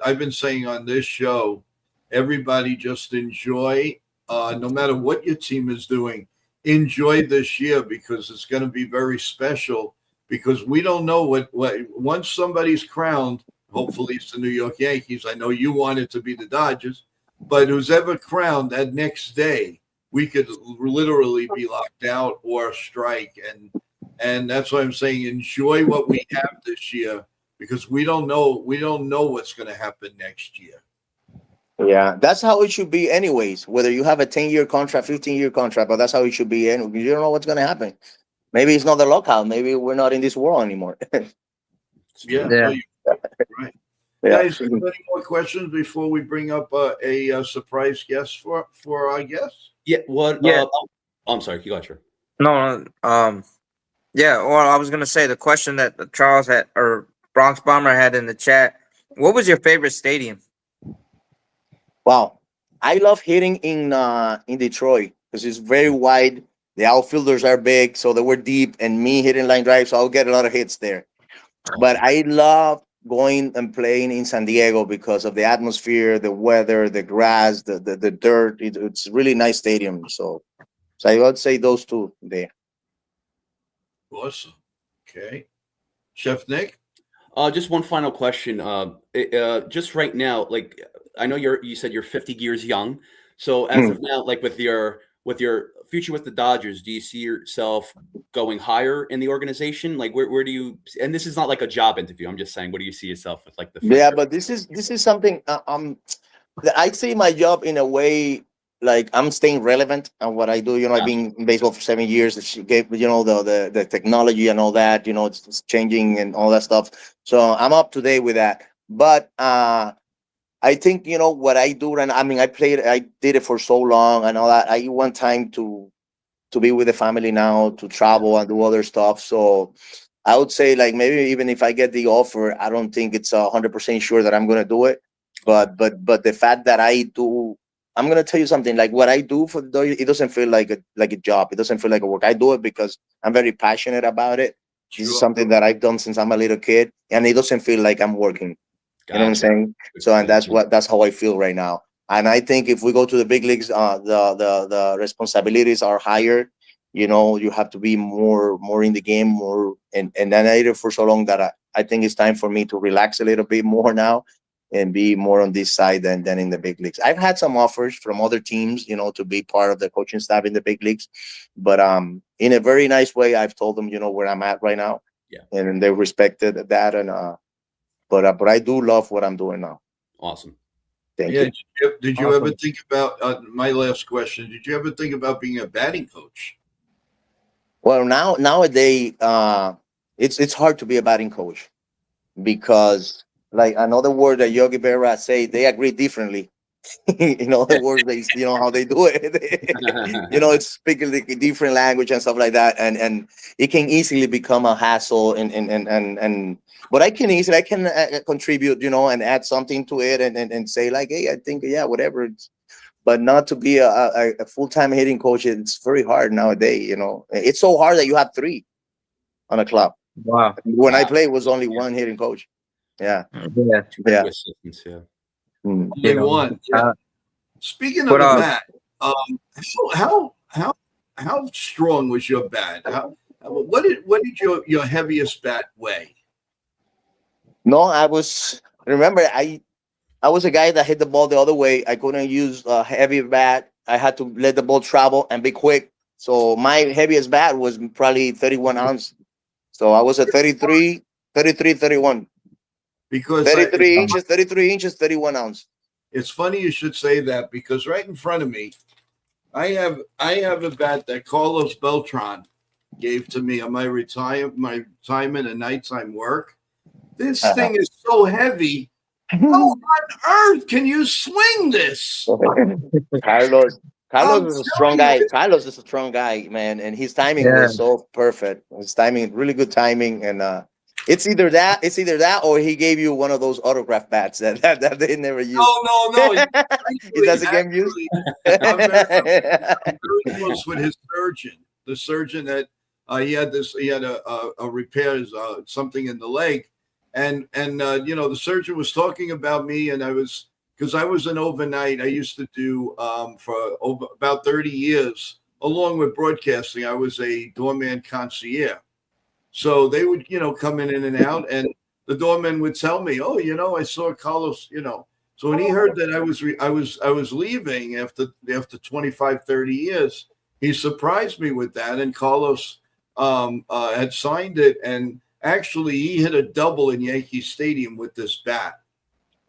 D: I've been saying on this show, everybody just enjoy, no matter what your team is doing, enjoy this year because it's going to be very special. Because we don't know what once somebody's crowned. Hopefully, it's the New York Yankees. I know you want it to be the Dodgers, but who's ever crowned that next day, we could literally be locked out or strike, and that's why I'm saying enjoy what we have this year because we don't know what's going to happen next year.
E: Yeah, that's how it should be, anyways. Whether you have a 10-year contract, 15-year contract, but that's how it should be. And you don't know what's going to happen. Maybe it's not the lockout. Maybe we're not in this world anymore.
D: Yeah,
C: yeah.
D: no, you're right.
E: Yeah.
D: Guys, have any more questions before we bring up a surprise guest for our guests?
A: Yeah. What?
C: Yeah.
A: I'm sorry. You got your.
C: No. Yeah. Well, I was gonna say the question that Charles had or Bronx Bomber had in the chat. What was your favorite stadium?
E: Wow. I love hitting in Detroit because it's very wide. The outfielders are big, so they were deep, and me hitting line drive, so I'll get a lot of hits there. But I love going and playing in San Diego because of the atmosphere, the weather, the grass, the dirt. It's really nice stadium. So I would say those two there.
D: Awesome. Okay, Chef Nick.
A: Just one final question. Just right now, like I know you said you're 50 years young. So as of now, like with your future with the Dodgers, do you see yourself going higher in the organization? Like where do you? And this is not like a job interview. I'm just saying, what do you see yourself with like the
E: Yeah,
A: future?
E: but this is something I see my job in a way like I'm staying relevant and what I do. I've
A: Gotcha.
E: been in baseball for 7 years. She gave the technology and all that. It's changing and all that stuff. So I'm up to date with that. But I think what I do, and I mean, I did it for so long and all that. I want time to be with the family now, to travel and do other stuff. So I would say, like, maybe even if I get the offer, I don't think it's 100% sure that I'm gonna do it. But the fact that I do, I'm gonna tell you something. Like, what I do for the dog, it doesn't feel like a job. It doesn't feel like a work. I do it because I'm very passionate about it. This is something that I've done since I'm a little kid, and it doesn't feel like I'm working. You know what I'm saying? So, and that's how I feel right now. And I think if we go to the big leagues, the responsibilities are higher. You have to be more in the game, more, and then I did it for so long that I think it's time for me to relax a little bit more now and be more on this side than in the big leagues. I've had some offers from other teams, to be part of the coaching staff in the big leagues, but in a very nice way, I've told them, where I'm at right now, and they respected that, and but I do love what I'm doing now.
A: Awesome.
E: Thank you.
D: Did you ever think about my last question? Did you ever think about being a batting coach?
E: Well, nowadays, it's hard to be a batting coach because, like, another word that Yogi Berra say, they agree differently. In other words, how they do it. It's speaking a different language and stuff like that, and it can easily become a hassle. And but I can contribute, and add something to it, and say, like, hey, I think, whatever. But not to be a full-time hitting coach, it's very hard nowadays. It's so hard that you have 3 on a club.
C: Wow.
E: When I played, it was only 1 hitting coach. Yeah.
D: Only one. Yeah. Speaking of the bat, how strong was your bat? What did your heaviest bat weigh?
E: No, remember, I was a guy that hit the ball the other way. I couldn't use a heavy bat. I had to let the ball travel and be quick. So my heaviest bat was probably 31 ounce. So I was a 33, 31. Because 33 inches, 31 ounce.
D: It's funny you should say that, because right in front of me, I have a bat that Carlos Beltran gave to me on my retirement and nighttime work. This thing is so heavy. How on earth can you swing this?
E: Carlos is a strong guy. Carlos is a strong guy, man, and his timing was so perfect. His timing, really good timing, and it's either that or he gave you one of those autograph bats that they never use.
D: No.
E: He doesn't get used.
D: I'm very close with his surgeon. The surgeon that he had a repair, something in the leg, and the surgeon was talking about me, and because I was an overnight. I used to do for about 30 years, along with broadcasting. I was a doorman concierge. So they would, come in and out, and the doorman would tell me, "Oh, I saw Carlos." So when he heard that I was leaving after 25, 30 years, he surprised me with that. And Carlos had signed it, and actually he hit a double in Yankee Stadium with this bat,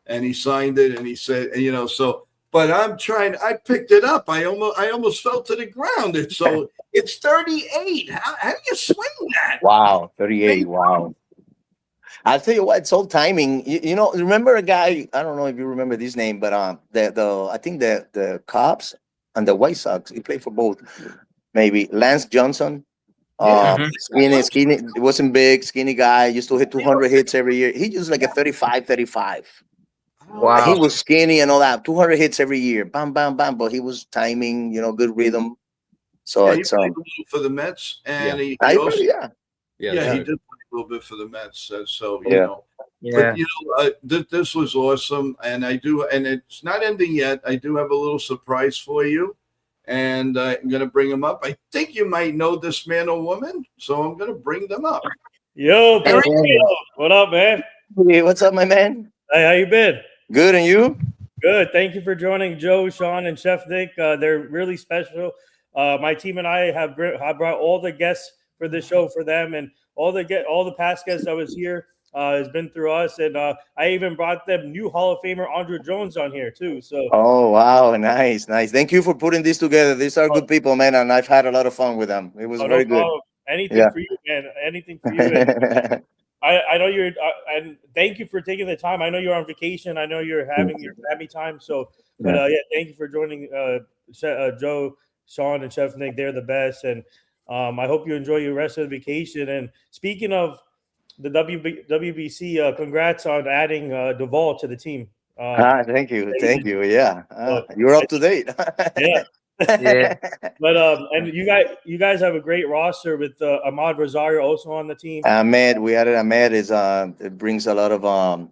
D: and he signed it, and he said, so. But I picked it up. I almost fell to the ground. It's 38. How do you swing that?
E: Wow, 38. Wow. I'll tell you what, it's all timing. Remember a guy, I don't know if you remember this name, but I think the Cubs and the White Sox, he played for both. Maybe Lance Johnson. Skinny, it wasn't big, skinny guy, used to hit 200 hits every year. He used like a 35. Wow. He was skinny and all that. 200 hits every year. Bam, bam, bam. But he was timing, good rhythm. So
D: he played a little for the Mets, and he did play a little bit for the Mets. But this was awesome, and it's not ending yet. I do have a little surprise for you, and I'm going to bring them up. I think you might know this man or woman, so I'm going to bring them up.
B: Yo, what up, man?
E: Hey, what's up, my man?
B: Hey, how you been?
E: Good, and you?
B: Good. Thank you for joining Joe, Sean, and Chef Nick. They're really special. My team and I have brought all the guests for the show for them, and all the past guests that was here has been through us, and I even brought them new Hall of Famer Andrew Jones on here too. So. Oh
E: wow, nice. Thank you for putting this together. These are good people, man, and I've had a lot of fun with them. It was very good.
B: Anything for you, man. Anything for you. I know you're, and thank you for taking the time. I know you're on vacation. I know you're having your family time. So, but yeah, thank you for joining Joe, Sean, and Chef Nick. They're the best, and I hope you enjoy your rest of the vacation. And speaking of the WBC, congrats on adding Duvall to the team.
E: Thank you. Yeah, you're up to date.
B: Yeah.
C: Yeah.
B: But and you guys have a great roster with Ahmad Rosario also on the team.
E: Ahmed, we added Ahmed. It brings a lot of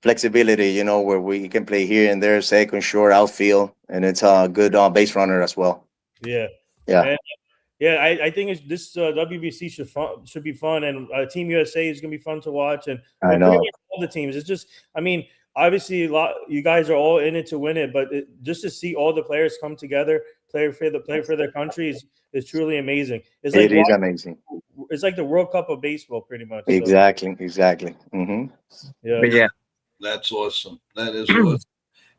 E: flexibility, you know, where we can play here and there, second, short, outfield, and it's a good base runner as well.
B: Yeah.
E: Yeah.
B: And, I think this WBC should be fun, and Team USA is going to be fun to watch, and
E: I
B: pretty
E: know.
B: much all the teams. It's just, I mean, obviously, you guys are all in it to win it, but just to see all the players come together, play for their countries is truly amazing. It's like
E: Amazing.
B: It's like the World Cup of baseball, pretty much. So.
E: Exactly.
B: Yeah.
C: But yeah.
D: That's awesome. That is awesome.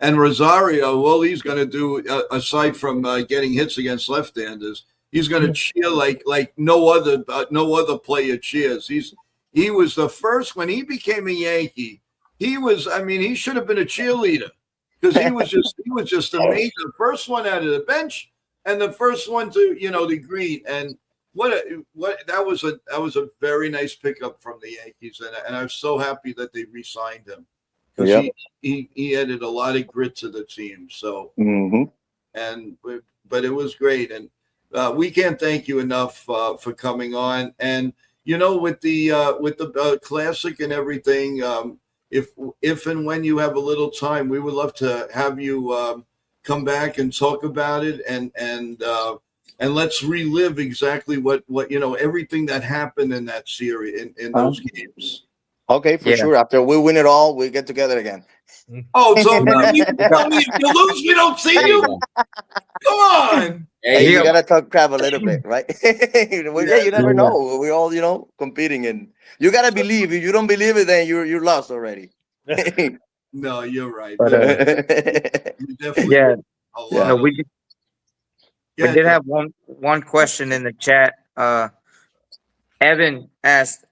D: And Rosario, all he's going to do, aside from getting hits against left-handers, he's going to cheer like no other player cheers. He was the first when he became a Yankee. He should have been a cheerleader because he was just amazing. The first one out of the bench and the first one to greet. And that was a very nice pickup from the Yankees, and I'm so happy that they re-signed him because he added a lot of grit to the team. So but it was great, and we can't thank you enough for coming on. And with the classic and everything. If and when you have a little time, we would love to have you come back and talk about it, and let's relive exactly what everything that happened in that series in those games.
E: Okay, for sure. After we win it all, we get together again.
D: Oh, so if you lose, we don't see you. Come on.
E: Hey, you gotta talk crap a little bit, right? You never know. We're all competing, and you gotta believe. If you don't believe it, then you're lost already.
D: No, you're right.
E: But,
C: we did have one question in the chat. Evan asked,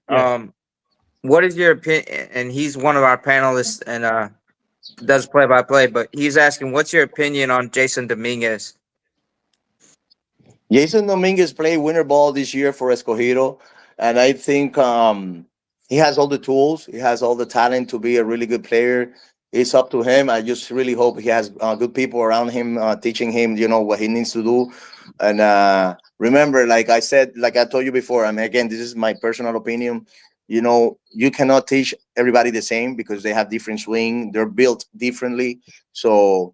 C: what is your opinion? And he's one of our panelists and does play-by-play, but he's asking, what's your opinion on Jason Dominguez?
E: Jason Dominguez played winter ball this year for Escogido, and I think he has all the tools. He has all the talent to be a really good player. It's up to him. I just really hope he has good people around him teaching him, what he needs to do. And remember, like I told you before, again, this is my personal opinion. You cannot teach everybody the same because they have different swing. They're built differently. So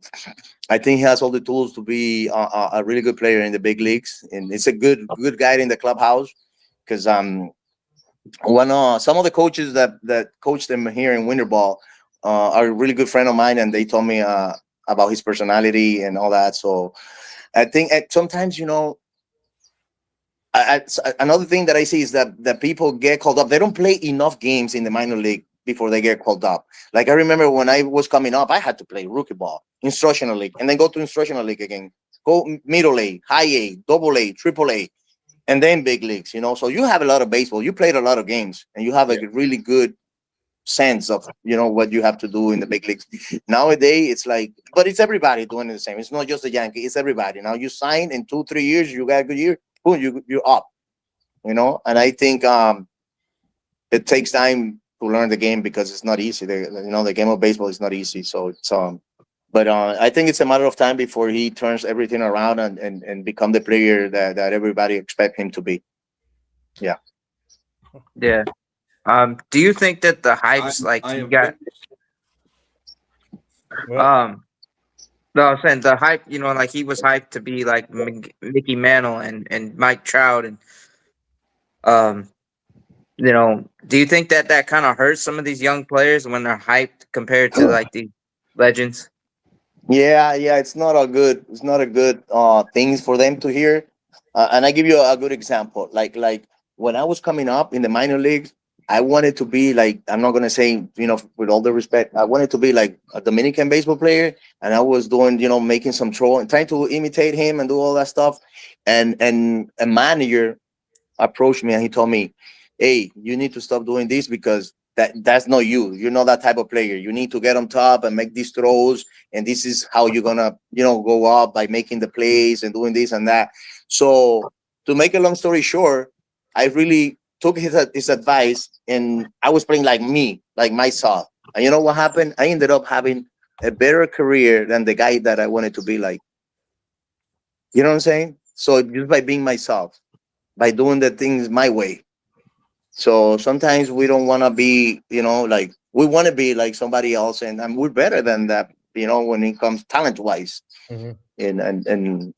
E: I think he has all the tools to be a really good player in the big leagues. And it's a good guy in the clubhouse because some of the coaches that coach them here in winter ball are a really good friend of mine, and they told me about his personality and all that. So I think sometimes, another thing that I see is that people get called up. They don't play enough games in the minor league before they get called up. Like I remember when I was coming up, I had to play rookie ball, instructional league, and then go to instructional league again, go middle A, high A, double A, triple A, and then big leagues. So you have a lot of baseball. You played a lot of games, and you have a really good sense of what you have to do in the big leagues. Nowadays, it's like, but it's everybody doing the same. It's not just the Yankee. It's everybody. Now you sign in 2-3 years, you got a good year. Boom, you're up, and I think it takes time to learn the game because it's not easy. The game of baseball is not easy. So it's but I think it's a matter of time before he turns everything around and become the player that everybody expect him to be. Yeah.
C: Yeah. Do you think that the hypes you got? No, I'm saying the hype, like he was hyped to be like Mickey Mantle and Mike Trout. And, do you think that kind of hurts some of these young players when they're hyped compared to like the legends?
E: Yeah. It's not a good things for them to hear. And I give you a good example. Like when I was coming up in the minor leagues, I wanted to be like, I'm not going to say, with all the respect, I wanted to be like a Dominican baseball player. And I was doing, making some throw and trying to imitate him and do all that stuff. And a manager approached me and he told me, hey, you need to stop doing this because that's not you. You're not that type of player. You need to get on top and make these throws, and this is how you're gonna, go up by making the plays and doing this and that. So to make a long story short, I really took his advice, and I was playing like me, like myself. And you know what happened? I ended up having a better career than the guy that I wanted to be like. You know what I'm saying? So just by being myself, by doing the things my way. So sometimes we don't want to be, like we want to be like somebody else, and we're better than that, when it comes talent wise.
B: Mm-hmm.
E: And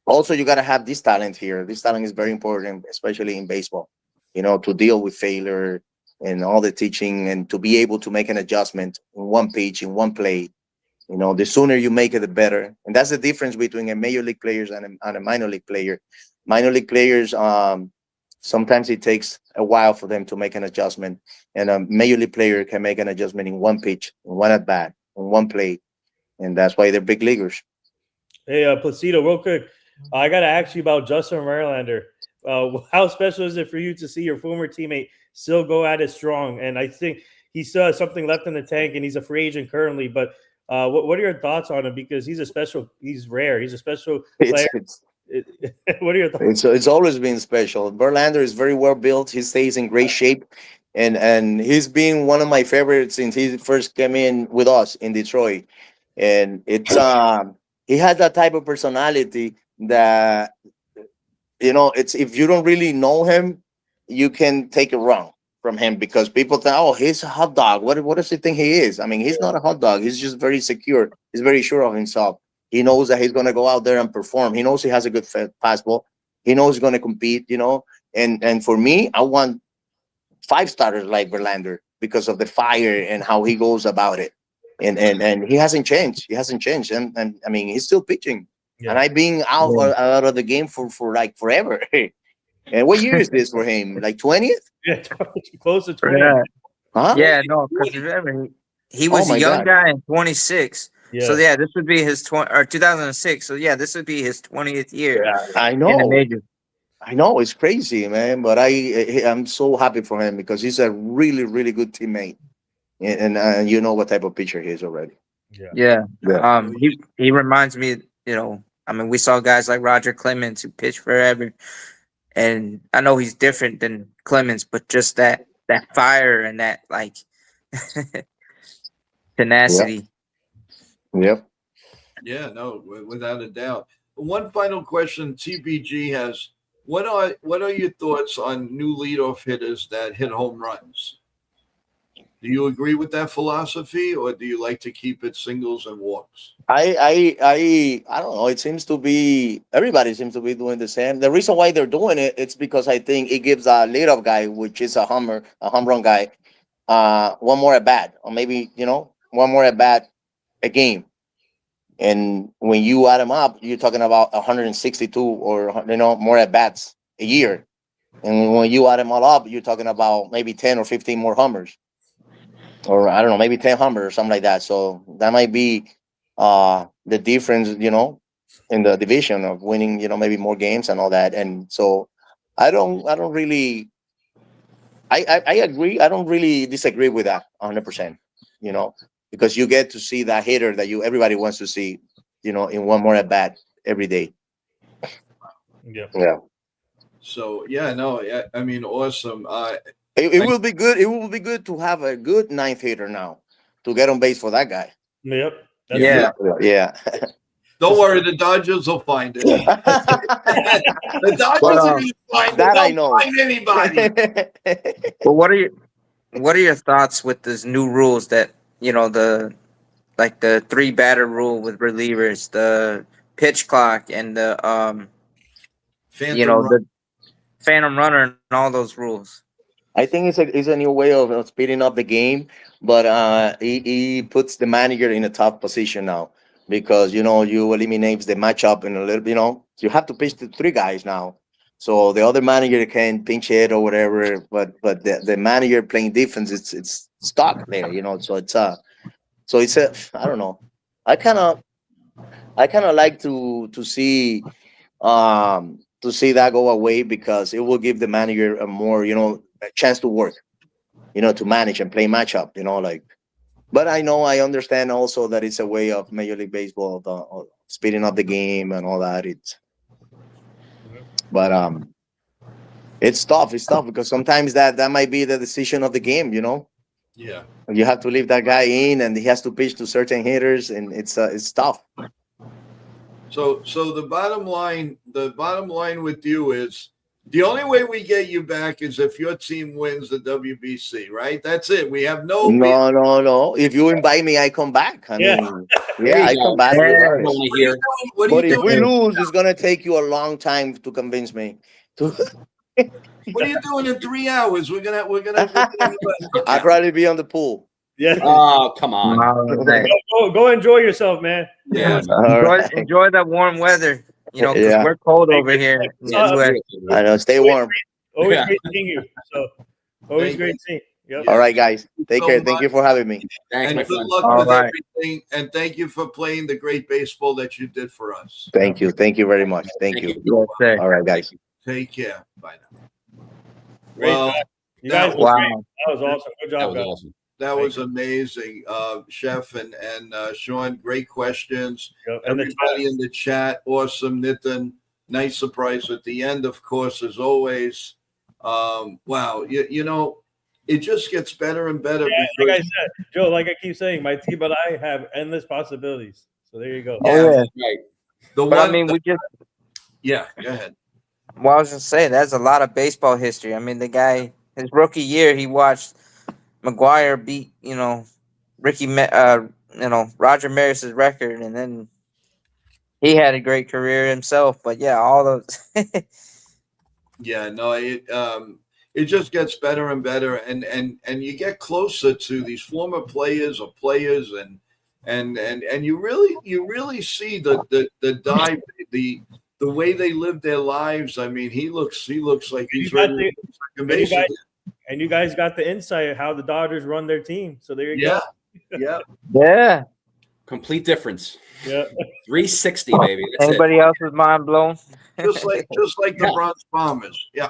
E: also you got to have this talent here. This talent is very important, especially in baseball, to deal with failure and all the teaching, and to be able to make an adjustment in one pitch, in one play. The sooner you make it, the better. And that's the difference between a major league players and a minor league player. Minor league players, sometimes it takes a while for them to make an adjustment, and a major league player can make an adjustment in one pitch, in one at bat, in one play, and that's why they're big leaguers.
B: Hey, Placido, real quick, I got to ask you about Justin Verlander. How special is it for you to see your former teammate still go at it strong? And I think he still has something left in the tank, and he's a free agent currently. But what are your thoughts on him? Because he's rare. He's a special player. What are your thoughts?
E: It's always been special. Verlander is very well built. He stays in great shape, and he's been one of my favorites since he first came in with us in Detroit. And he has that type of personality that it's, if you don't really know him, you can take it wrong from him, because people think, oh, he's a hot dog. What does he think he is? I mean, he's not a hot dog. He's just very secure. He's very sure of himself. He knows that he's going to go out there and perform. He knows he has a good fastball. He knows he's going to compete, And for me, I want five starters like Verlander because of the fire and how he goes about it. And he hasn't changed. He hasn't changed. And I mean, he's still pitching.
B: Yeah.
E: And I've been out of the game for like forever. And what year is this for him? Like 20th?
B: Yeah, close to 20.
C: Yeah,
E: Huh?
C: yeah, no, because remember he was
E: Oh
C: a
E: my
C: young
E: God.
C: guy in 26.
B: Yeah.
C: So yeah, this would be his 2006. So yeah, this would be his 20th year
E: I
C: in the
E: know.
C: majors.
E: I know it's crazy, man. But I'm so happy for him because he's a really, really good teammate. And you know what type of pitcher he is already.
C: Yeah.
E: Yeah.
C: He reminds me, I mean, we saw guys like Roger Clemens who pitched forever, and I know he's different than Clemens, but just that fire and that like tenacity.
E: Yep.
D: Yeah, no, without a doubt. One final question TBG has: what are your thoughts on new leadoff hitters that hit home runs? Do you agree with that philosophy, or do you like to keep it singles and walks?
E: I don't know. It seems to be everybody seems to be doing the same. The reason why they're doing it's because I think it gives a leadoff guy, which is a home run guy, one more at bat, or maybe one more at bat a game. And when you add them up, you're talking about 162 or more at bats a year. And when you add them all up, you're talking about maybe 10 or 15 more homers, or I don't know, maybe 10 homers or something like that. So that might be the difference, in the division of winning, maybe more games and all that. And so I don't really, I agree. I don't really disagree with that 100%, because you get to see that hitter that everybody wants to see, in one more at bat every day.
B: Yeah.
E: Yeah.
D: So yeah, no, I mean, awesome.
E: It will be good. It will be good to have a good ninth hitter now to get on base for that guy.
B: Yep.
C: Yeah.
E: Yeah.
D: Don't worry, the Dodgers will find it. The Dodgers
C: Well,
D: will find
E: that
D: it. They'll
E: I know.
D: find anybody.
C: Well, what are your thoughts with these new rules that the three batter rule with relievers, the pitch clock, and the
D: Phantom
C: the phantom runner, and all those rules?
E: I think it's a new way of speeding up the game, but he puts the manager in a tough position now because you eliminates the matchup in a little. You have to pitch to three guys now, so the other manager can pinch hit or whatever. But the manager playing defense, it's stuck there. So it's a I don't know. I kind of like to see to see that go away because it will give the manager a more, a chance to work, to manage and play matchup, like. But I understand also that it's a way of Major League Baseball of speeding up the game and all that. But it's tough. It's tough because sometimes that might be the decision of the game.
D: Yeah.
E: You have to leave that guy in, and he has to pitch to certain hitters, and it's tough.
D: So the bottom line with you is the only way we get you back is if your team wins the WBC, right? That's it. We have
E: No. If you invite me, I come back. I mean, I come back.
A: What
E: But if we lose, it's gonna take you a long time to convince me.
D: What are you doing in 3 hours? We're gonna.
E: I'll probably be on the pool.
B: Yeah.
A: Oh, come on.
B: Go enjoy yourself, man.
A: Yeah.
C: Enjoy that warm weather. Because we're cold over here.
E: I know. Stay warm.
B: Always great seeing you. So always great seeing you. Yep.
E: All right, guys. Take care. Thank you for having me.
A: Thanks,
D: and
A: my
D: good
A: friend.
D: luck with everything. And thank you for playing the great baseball that you did for us.
E: Thank you. Thank you very much. Thank you.
C: Yes, sir.
E: All right, guys.
D: Take care. Bye now.
B: Great
D: Well,
B: job. You guys were great. That was awesome. Good job, guys.
A: Awesome.
D: That was amazing, Chef and Sean. Great questions.
B: Yep. And
D: everybody in the chat, awesome. Nitin, nice surprise at the end, of course, as always. Wow, it just gets better and better.
B: Yeah, like I said, Joe, like I keep saying, my team and I have endless possibilities. So there you go.
E: Yeah.
A: Right.
D: Yeah, go ahead.
C: Well, I was just saying, that's a lot of baseball history. I mean, the guy, his rookie year, he watched McGuire beat, Roger Maris's record, and then he had a great career himself. But yeah, all those.
D: Yeah, no, it just gets better and better, and you get closer to these former players and you really see the dive, the way they live their lives. I mean, he looks like he's ready.
B: And you guys got the insight of how the Dodgers run their team. So there you go.
C: Yeah.
A: Complete difference.
B: Yeah.
A: 360, baby. That's
C: Anybody else's mind blown?
D: Just like the Bronx Bombers. Yeah.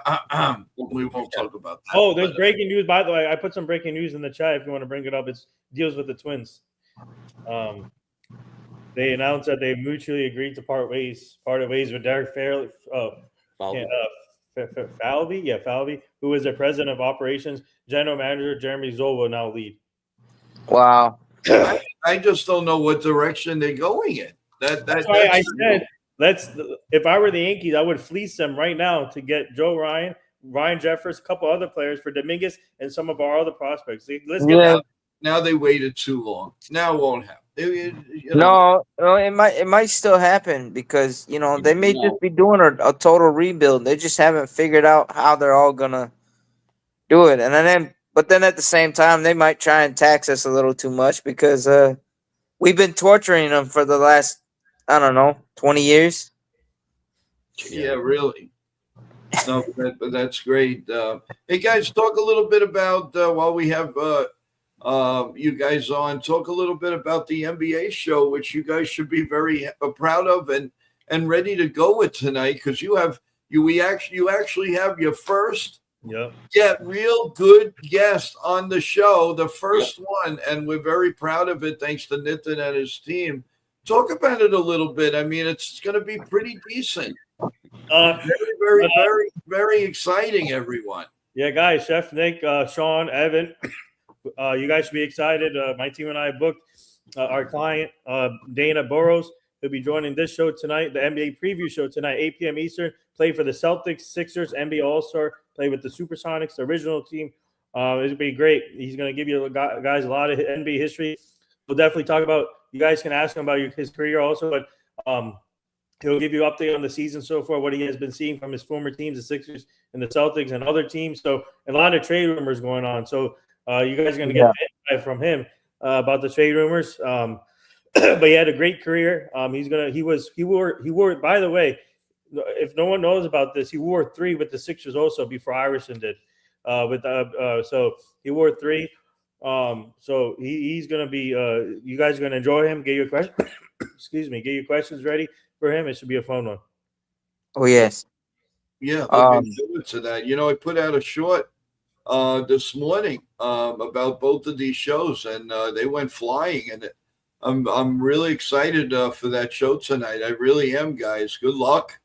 D: We won't talk about that.
B: Oh, there's breaking news. By the way, I put some breaking news in the chat if you want to bring it up. It deals with the Twins. They announced that they mutually agreed to parted ways with Derek Falvey, who is the president of operations. General manager Jeremy Zoll will now lead.
C: Wow.
D: I just don't know what direction they're going in. That's
B: why I said if I were the Yankees, I would fleece them right now to get Joe Ryan, Ryan Jeffers, a couple other players for Dominguez and some of our other prospects. Let's get
D: now they waited too long. Now it won't happen.
C: No, it might still happen because they may just be doing a total rebuild. They just haven't figured out how they're all gonna do it. But then at the same time, they might try and tax us a little too much because we've been torturing them for the last 20 years.
D: Yeah, really. No, but that's great. Hey guys, talk a little bit about while we have you guys on. Talk a little bit about the NBA show, which you guys should be very proud of and ready to go with tonight, because you actually have your first real good guest on the show, the first one, and we're very proud of it. Thanks to Nitin and his team. Talk about it a little bit. I mean, it's going to be pretty decent. Very exciting, everyone.
B: Yeah, guys, Chef Nick, Sean, Evan, you guys should be excited. My team and I booked our client, Dana Burrows. He'll be joining this show tonight, the NBA preview show tonight, 8 p.m. Eastern. Play for the Celtics, Sixers, NBA All-Star. Play with the Supersonics, the original team. It'll be great. He's going to give you guys a lot of NBA history. We'll definitely talk about. You guys can ask him about his career also, but he'll give you an update on the season so far, what he has been seeing from his former teams, the Sixers and the Celtics and other teams. So a lot of trade rumors going on. So you guys are going to get insight from him about the trade rumors. But he had a great career. He wore. By the way, if no one knows about this, he wore 3 with the Sixers also before Iverson did. So he wore 3. So he's going to be. You guys are going to enjoy him. Get your questions. Get your questions ready for him. It should be a fun one.
C: Oh yes.
D: Yeah, looking forward to that. You know, I put out a short this morning about both of these shows, and they went flying. And I'm really excited for that show tonight. I really am, guys. Good luck,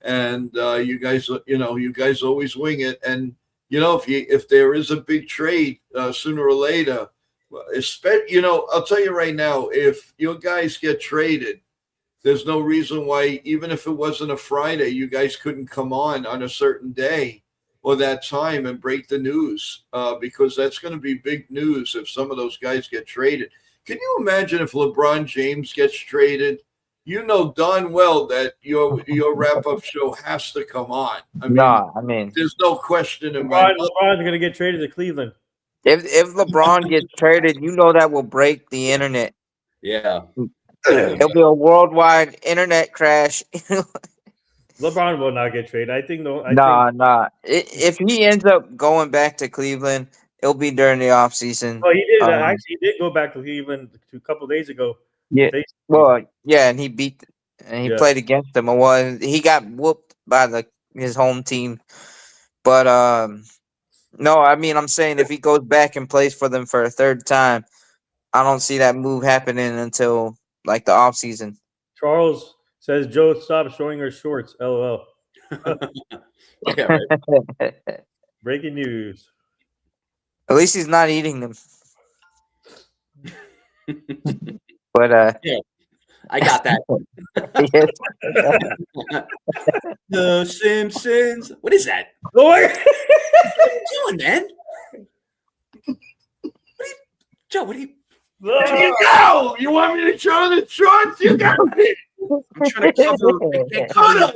D: and you guys, you guys always wing it. And if there is a big trade sooner or later, I'll tell you right now, if your guys get traded, there's no reason why, even if it wasn't a Friday, you guys couldn't come on a certain day or that time and break the news, because that's going to be big news if some of those guys get traded. Can you imagine if LeBron James gets traded? You know darn well that your wrap-up show has to come on. I mean, there's no question in my mind.
B: LeBron's going to get traded to Cleveland.
C: If LeBron gets traded, you know that will break the internet.
A: Yeah.
C: It'll be a worldwide internet crash.
B: LeBron will not get traded. I think
C: If he ends up going back to Cleveland, it'll be during the offseason.
B: Oh, he did. Actually, he did go back to Cleveland a couple days ago.
C: Yeah. Well, yeah, and he played against them. Well, he got whooped by his home team. But no, I mean, I'm saying if he goes back and plays for them for a third time, I don't see that move happening until the offseason.
B: Charles says, Joe, stop showing her shorts. LOL.
A: Yeah, right.
B: Breaking news.
C: At least he's not eating them. But
A: yeah, I got that. The Simpsons. What is that?
B: What
A: are you doing, man? Joe, what are you?
D: There you go. You want me to show the shorts? You got it.
A: I'm trying to cover. I'm trying to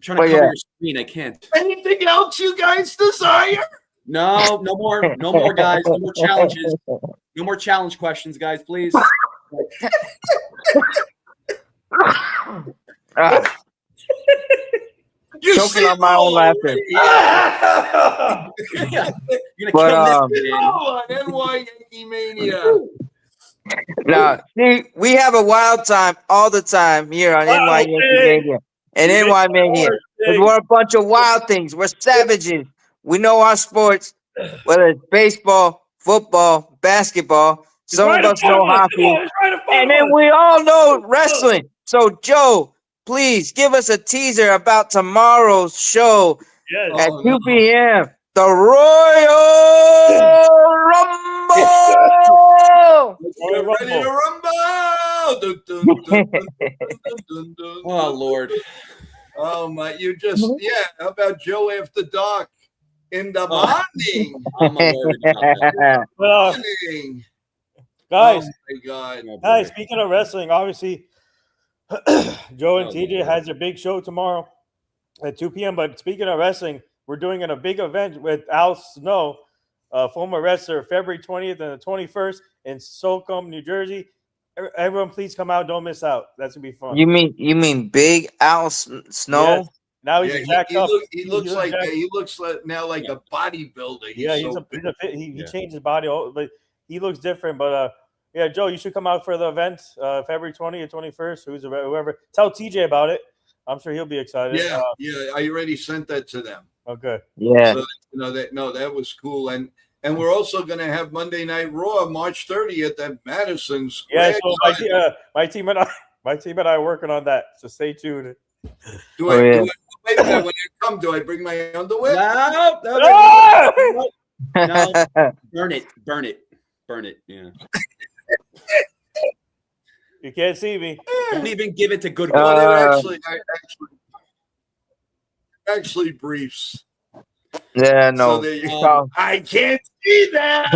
A: cover your screen. I can't.
D: Anything else you guys desire?
A: No more, guys. No more challenges. No more challenge questions, guys, please.
C: Choking on my own laughter.
A: You're gonna kill this
D: man. NY Yankee Mania.
C: Now, see, we have a wild time all the time here on NY Yankee Mania and NY Mania. We're a bunch of wild things. We're savages. We know our sports, whether it's baseball, football, basketball. Some of us know hockey. And then we all know wrestling. So, Joe, please give us a teaser about tomorrow's show at 2 p.m. The Royal Rumble!
D: Get ready to rumble!
A: Oh, Lord.
D: Oh, my. You just, how about Joe After Dark in the morning?
A: I'm worried about that.
B: Guys,
D: oh my God.
B: Guys, speaking of wrestling, obviously, Joe and TJ has their big show tomorrow at 2 p.m. But speaking of wrestling, we're doing a big event with Al Snow, former wrestler, February 20th and the 21st in Slocum, New Jersey. Everyone, please come out. Don't miss out. That's gonna be fun.
C: You mean Big Al Snow?
B: Yes. Now he's jacked up.
D: He looks like now like a bodybuilder.
B: He changed his body, but he looks different. But Joe, you should come out for the event, February 20th, 21st. Whoever. Tell TJ about it. I'm sure he'll be excited.
D: Yeah. I already sent that to them.
B: Okay.
C: Yeah.
D: So, that was cool. And we're also going to have Monday Night Raw March 30th at Madison Square.
B: Yeah. So my team and I are working on that. So stay tuned.
D: Wait a minute, when I come, do I bring my underwear?
A: No. Burn it. Yeah.
B: You can't see me.
A: Don't even give it to Goodwill.
D: Actually briefs.
C: Yeah, no.
D: So there you go. I can't see that.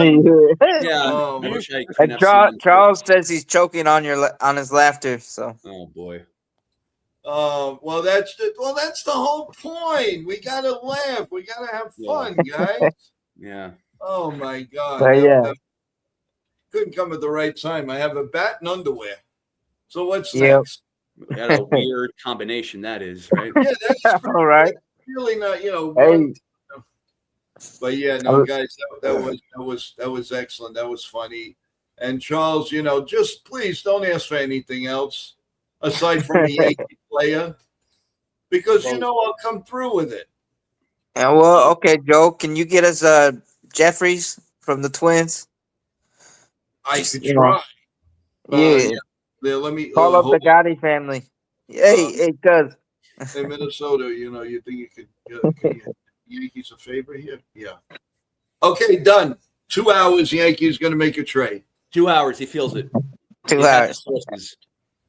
A: Yeah. I wish I could
C: and Charles says he's choking on his laughter. So.
A: Oh boy.
D: Well, that's the whole point. We gotta laugh. We gotta have fun, guys.
A: Yeah.
D: Oh my God. Couldn't come at the right time. I have a bat and underwear. So what's next?
A: What a weird combination that is, right?
D: Yeah, that's
C: all right.
D: Really not, But guys, that was excellent. That was funny. And Charles, just please don't ask for anything else. aside from a Yankee player, because I'll come through with it.
C: Yeah, well, okay, Joe, can you get us Jeffries from the Twins?
D: I
C: Just,
D: could try.
C: Yeah.
D: Let me
C: Call up the
D: hold
C: Gotti family. Hey, cuz.
D: in Minnesota. You think you could Yankees a favor here? Yeah. Okay, done. 2 hours. Yankees going to make a trade.
A: 2 hours. He feels it.
C: 2
A: He's got the
C: hours.
A: sources.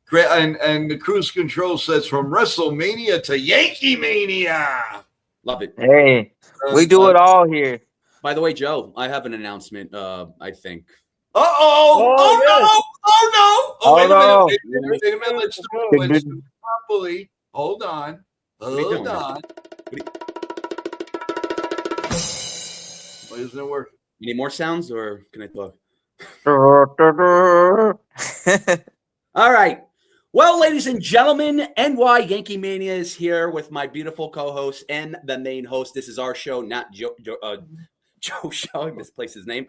D: Great, and the cruise control says from WrestleMania to Yankee Mania.
A: Love it.
C: Hey, we do it all here.
A: By the way, Joe, I have an announcement. I think.
D: Oh no! Oh, wait a minute. Let's do it properly. Hold on. Hold on. Why isn't it working?
A: You need more sounds, or can I talk? All right. Well, ladies and gentlemen, NY Yankee Mania is here with my beautiful co-host and the main host. This is our show, not Joe Show. I misplaced his name.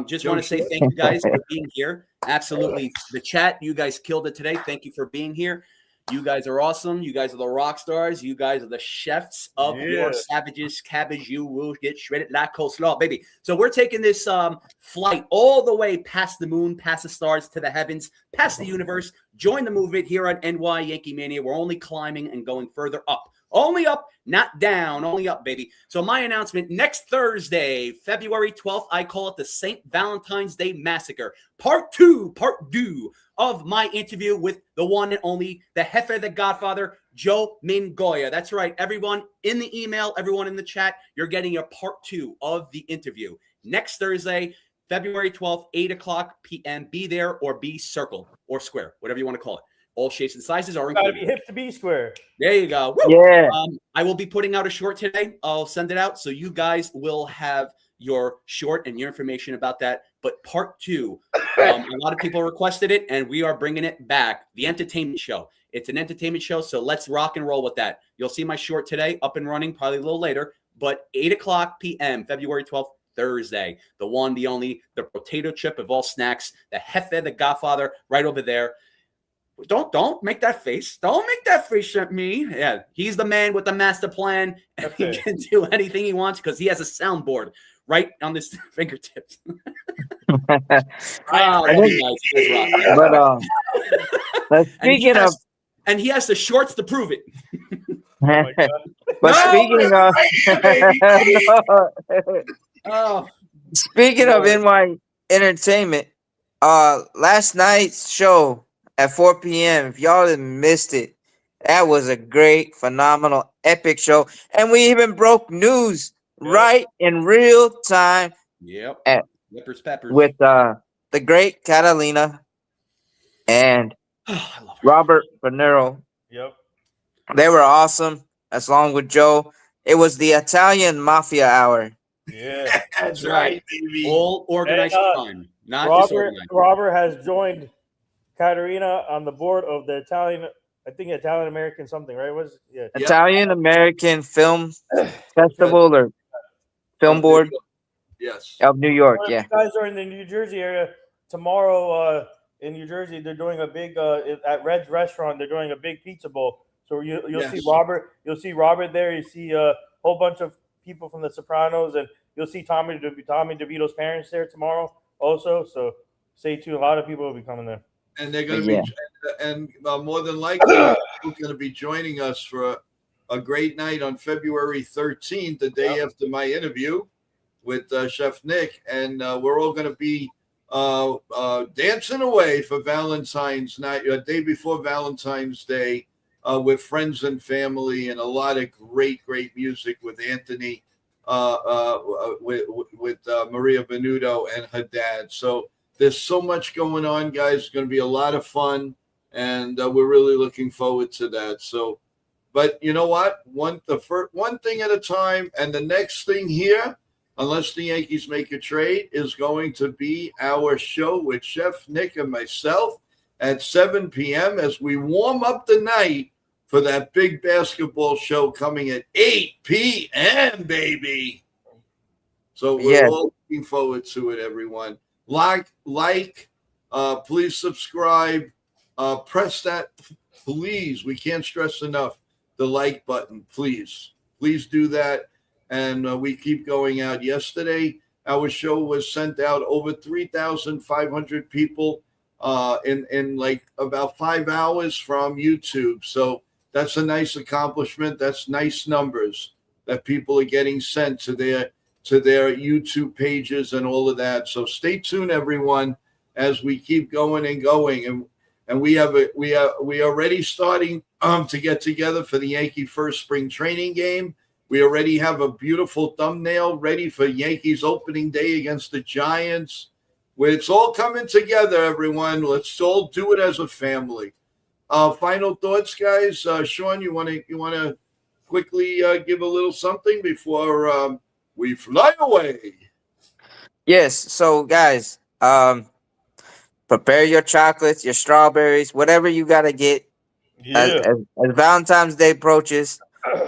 A: Just want to say thank you guys for being here. Absolutely. The chat, you guys killed it today. Thank you for being here. You guys are awesome. You guys are the rock stars. You guys are the chefs of your savages. Cabbage, you will get shredded like coleslaw, baby. So we're taking this flight all the way past the moon, past the stars, to the heavens, past the universe. Join the movement here at NY Yankee Mania. We're only climbing and going further up. Only up, not down. Only up, baby. So my announcement, next Thursday, February 12th, I call it the St. Valentine's Day Massacre. Part two of my interview with the one and only, the Jefe, the Godfather, Joe Mingoya. That's right, everyone in the email, everyone in the chat, you're getting a part 2 of the interview. Next Thursday, February 12th, 8 o'clock p.m. Be there or be circle or square, whatever you want to call it. All shapes and sizes are included.
B: Gotta be hip to be square.
A: There you go. Woo!
C: Yeah.
A: I will be putting out a short today. I'll send it out so you guys will have your short and your information about that. But part 2, a lot of people requested it, and we are bringing it back. The entertainment show. It's an entertainment show, so let's rock and roll with that. You'll see my short today, up and running, probably a little later, but 8 o'clock p.m., February 12th, Thursday. The one, the only, the potato chip of all snacks, the Jefe, the Godfather, right over there. Don't make that face. Don't make that face at me. Yeah, he's the man with the master plan, and he can do anything he wants because he has a soundboard right on his fingertips.
C: But speaking of,
A: and he has the shorts to prove it.
C: But speaking of NY Entertainment, last night's show at 4 p.m. If y'all didn't missed it, that was a great, phenomenal, epic show, and we even broke news right in real time.
A: Yep. Peppers.
C: With the great Catalina and Robert Panero.
B: Yep.
C: They were awesome, as long with Joe. It was the Italian Mafia Hour.
B: Yeah.
D: That's right, baby.
A: All organized crime, not disorganized.
B: Robert has joined Caterina on the board of the Italian, I think Italian American something, right?
C: Italian American Film Festival or Film Board.
D: Yes.
C: Of New York,
B: You guys are in the New Jersey area. Tomorrow in New Jersey, they're doing a big at Red's Restaurant. They're doing a big pizza bowl. So you'll see Robert. You'll see Robert there. You see a whole bunch of people from The Sopranos, and you'll see Tommy DeVito's parents there tomorrow also. So stay tuned. A lot of people will be coming there.
D: And they're going to be, and more than likely, they're going to be joining us for a great night on February 13th, the day after my interview with Chef Nick, and we're all going to be dancing away for Valentine's night, a day before Valentine's Day, with friends and family, and a lot of great music with Anthony, with Maria Venuto and her dad. So there's so much going on, guys. It's going to be a lot of fun, and we're really looking forward to that. So, but you know what? One thing at a time, and the next thing here, unless the Yankees make a trade, is going to be our show with Chef Nick and myself at 7 p.m. as we warm up the night for that big basketball show coming at 8 p.m., baby. So we're all looking forward to it, everyone. Like, please subscribe, press that, please. We can't stress enough the like button, please. Please do that. And we keep going out. Yesterday, our show was sent out over 3,500 people in like about 5 hours from YouTube. So that's a nice accomplishment. That's nice numbers that people are getting sent to their YouTube pages and all of that. So stay tuned, everyone, as we keep going and going. And we are already starting to get together for the Yankee first spring training game. We already have a beautiful thumbnail ready for Yankees opening day against the Giants. Where it's all coming together, everyone. Let's all do it as a family. Final thoughts, guys. Sean, you want to quickly give a little something before we fly away?
C: Yes. So, guys, prepare your chocolates, your strawberries, whatever you got to get. As Valentine's Day approaches,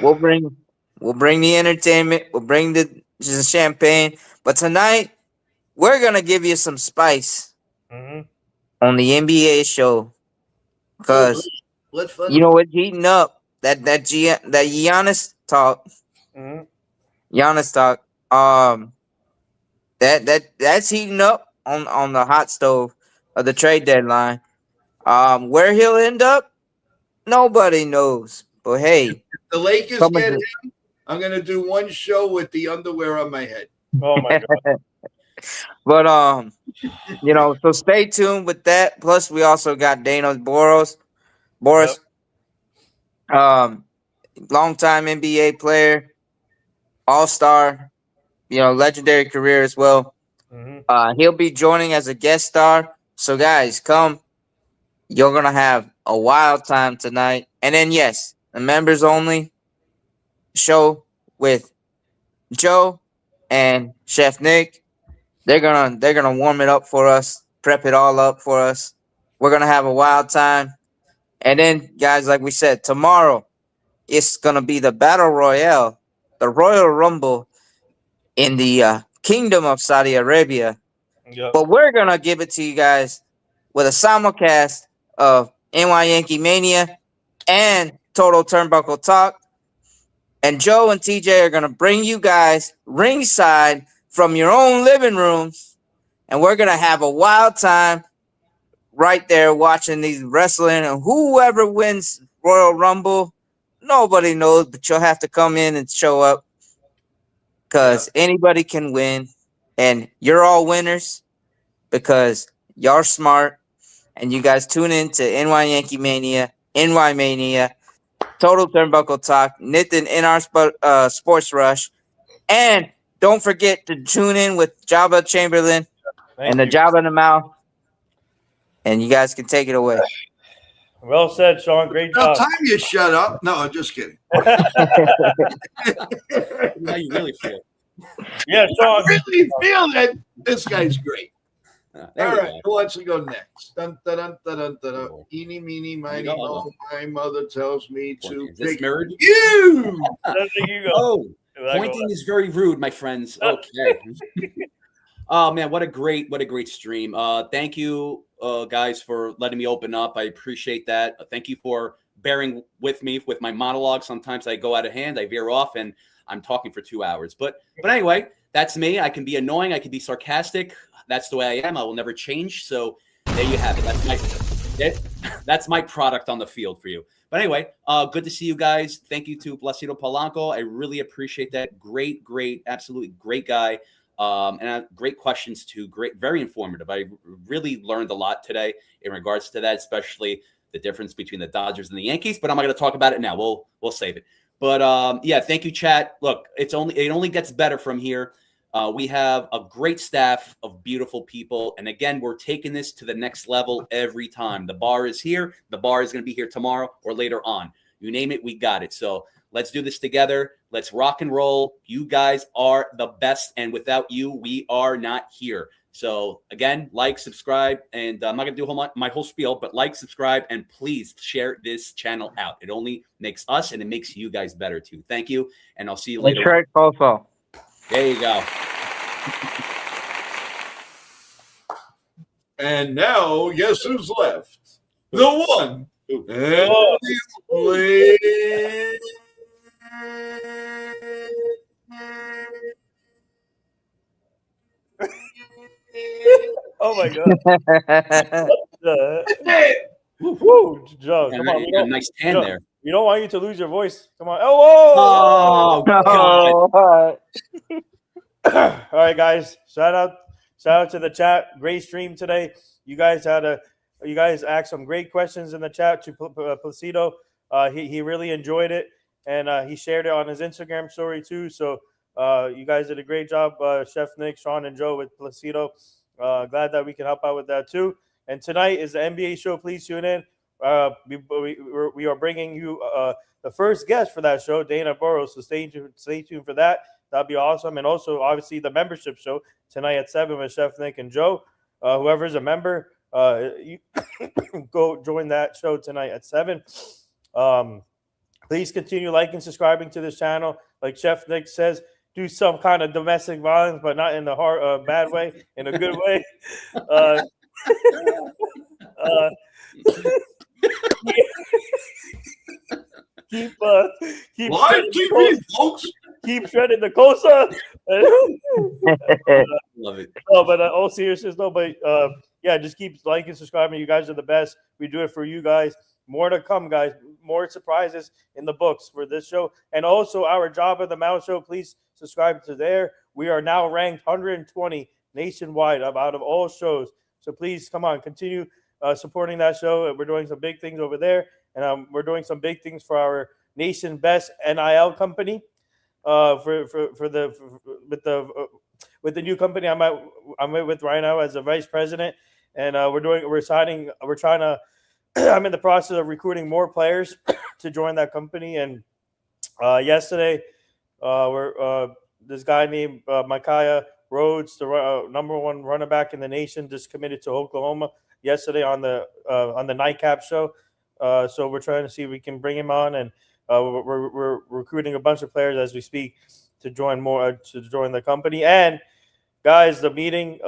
C: we'll bring the entertainment, we'll bring the champagne. But tonight, we're gonna give you some spice on the NBA show, because you know what's heating up, that Giannis talk. Giannis talk. That's heating up on the hot stove of the trade deadline. Where he'll end up, nobody knows. But hey,
D: the Lakers get him, I'm gonna do one show with the underwear on my head.
B: Oh my god!
C: But you know, so stay tuned with that. Plus, we also got Dana Boris, longtime NBA player, all-star, you know, legendary career as well. He'll be joining as a guest star. So, guys, come. You're gonna have a wild time tonight. And then, yes, the members only show with Joe and Chef Nick. They're gonna warm it up for us, prep it all up for us. We're gonna have a wild time. And then, guys, like we said, tomorrow it's gonna be the Battle Royale, the Royal Rumble in the Kingdom of Saudi Arabia. But we're gonna give it to you guys with a simulcast of NY Yankee Mania and Total Turnbuckle Talk. And Joe and TJ are gonna bring you guys ringside from your own living rooms, and we're gonna have a wild time right there watching these wrestling. And whoever wins Royal Rumble, nobody knows, but you'll have to come in and show up, because anybody can win, and you're all winners because y'all smart, and you guys tune in to NY Yankee Mania, NY Mania, Total Turnbuckle Talk, Nathan in our Sports Rush, and don't forget to tune in with Jabba Chamberlain and the Jabba in the Mouth, and you guys can take it away.
B: Well said, Sean. Great job.
D: Time you shut up. No, I'm just kidding.
A: How you really feel?
B: Yeah, Sean.
D: I really feel that this guy's great. All right,
A: go.
D: who wants to go next? Dun, dun, dun, dun, dun, dun, dun. Eeny, meeny, miny, moe. My mother tells me to pick
A: mirrored?
D: you.
B: You go.
A: Oh, pointing is very rude, my friends. Okay. Oh man, what a great stream. Thank you, guys, for letting me open up. I appreciate that. Thank you for bearing with me with my monologue. Sometimes I go out of hand, I veer off, and I'm talking for 2 hours. But anyway, that's me. I can be annoying. I can be sarcastic. That's the way I am. I will never change. So there you have it. That's my product on the field for you. But anyway, good to see you guys. Thank you to Placido Polanco. I really appreciate that. Great, absolutely great guy. And great questions too. Great, very informative. I really learned a lot today in regards to that, especially the difference between the Dodgers and the Yankees. But I'm not going to talk about it now. We'll save it. But yeah, thank you, chat. Look, it only gets better from here. We have a great staff of beautiful people. And again, we're taking this to the next level every time. The bar is here. The bar is going to be here tomorrow or later on. You name it, we got it. So let's do this together. Let's rock and roll. You guys are the best. And without you, we are not here. So again, like, subscribe, and I'm not going to do my whole spiel, but like, subscribe, and please share this channel out. It only makes us and it makes you guys better too. Thank you. And I'll see you later.
C: There
A: you go.
D: And now, guess who's left? the one, and
B: Oh my god. Woo, Joe, come on.
A: You got a nice tan there.
B: We don't want you to lose your voice. Come on. Oh,
A: God.
B: All right, guys. Shout out to the chat. Great stream today. You guys asked some great questions in the chat to Placido. He really enjoyed it, and he shared it on his Instagram story too. So you guys did a great job, Chef Nick, Sean, and Joe with Placido. Glad that we can help out with that too. And tonight is the NBA show. Please tune in. We are bringing you the first guest for that show, Dana Burrows. So stay tuned for that. That'd be awesome. And also, obviously, the membership show tonight at 7 with Chef Nick and Joe. Whoever's a member, you go join that show tonight at 7. Please continue liking, subscribing to this channel. Like Chef Nick says, do some kind of domestic violence, but not in the hard, bad way, in a good way. Keep
D: live TV, folks.
B: Keep shredding the Cosa.
A: Love it.
B: No, but all seriousness, no, but yeah, just keep liking, subscribing. You guys are the best. We do it for you guys. More to come, guys. More surprises in the books for this show. And also our Job of the Mouth show. Please subscribe to there. We are now ranked 120 nationwide out of all shows. So please, come on, continue supporting that show. We're doing some big things over there. And we're doing some big things for our nation best NIL company. With the new company I'm with right now as a vice president, and I'm in the process of recruiting more players to join that company. And yesterday, this guy named Micaiah Rhodes, the number one running back in the nation, just committed to Oklahoma yesterday on the Nightcap show. So we're trying to see if we can bring him on, and we're recruiting a bunch of players as we speak to join the company. And guys, the meeting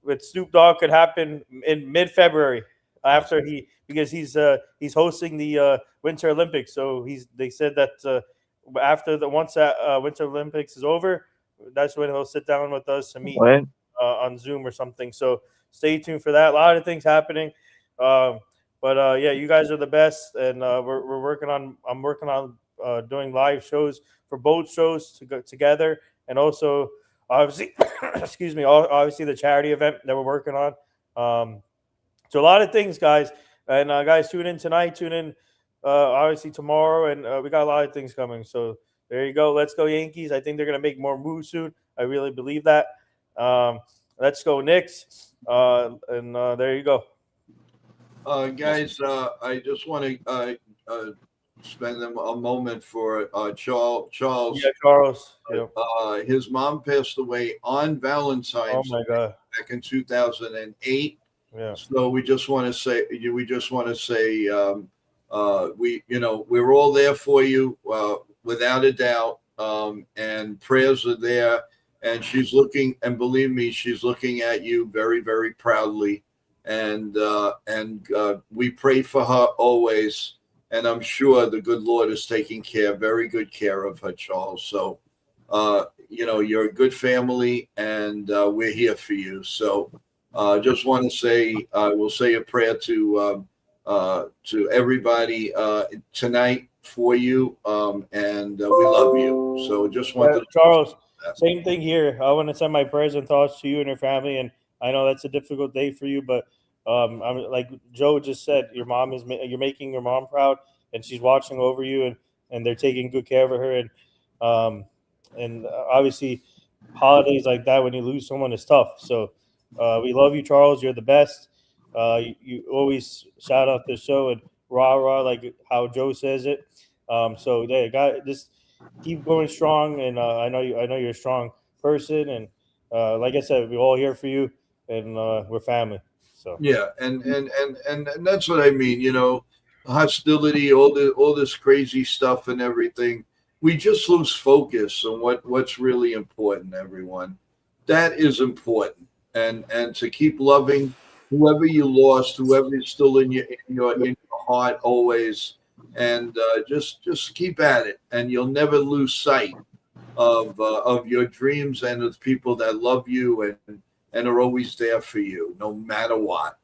B: with Snoop Dogg could happen in mid-February because he's hosting the Winter Olympics. So they said that once that Winter Olympics is over, that's when he'll sit down with us to meet on Zoom or something. So stay tuned for that. A lot of things happening. But yeah, you guys are the best, and I'm working on doing live shows for both shows to go together, and also obviously, obviously the charity event that we're working on. So a lot of things, guys, and guys, tune in tonight, tune in obviously tomorrow, and we got a lot of things coming. So there you go. Let's go Yankees. I think they're gonna make more moves soon. I really believe that. Let's go Knicks, and there you go.
D: Guys, I just want to spend a moment for Charles.
B: Yeah, Charles. Yeah.
D: His mom passed away on Valentine's
B: Oh my God.
D: back in 2008.
B: Yeah.
D: So we just want to say, we're all there for you, without a doubt. And prayers are there. And she's looking, and believe me, she's looking at you very, very proudly. And we pray for her always, and I'm sure the good Lord is taking very good care of her, Charles. So, you're a good family, and we're here for you. So, just want to say, we'll say a prayer to everybody tonight for you, and we love you. So, just want to
B: Charles. Same thing here. I want to send my prayers and thoughts to you and your family, and I know that's a difficult day for you, but I'm like Joe just said, you're making your mom proud, and she's watching over you, and they're taking good care of her, and obviously holidays like that when you lose someone is tough. So we love you, Charles. You're the best. You always shout out the show and rah rah like how Joe says it. So there, just keep going strong, and I know you're a strong person, and like I said, we're all here for you, and we're family. So
D: yeah, and that's what I mean. Hostility, all this crazy stuff and everything. We just lose focus on what's really important. Everyone, that is important, and to keep loving, whoever you lost, whoever is still in your heart always, and just keep at it, and you'll never lose sight of your dreams and of people that love you and are always there for you, no matter what.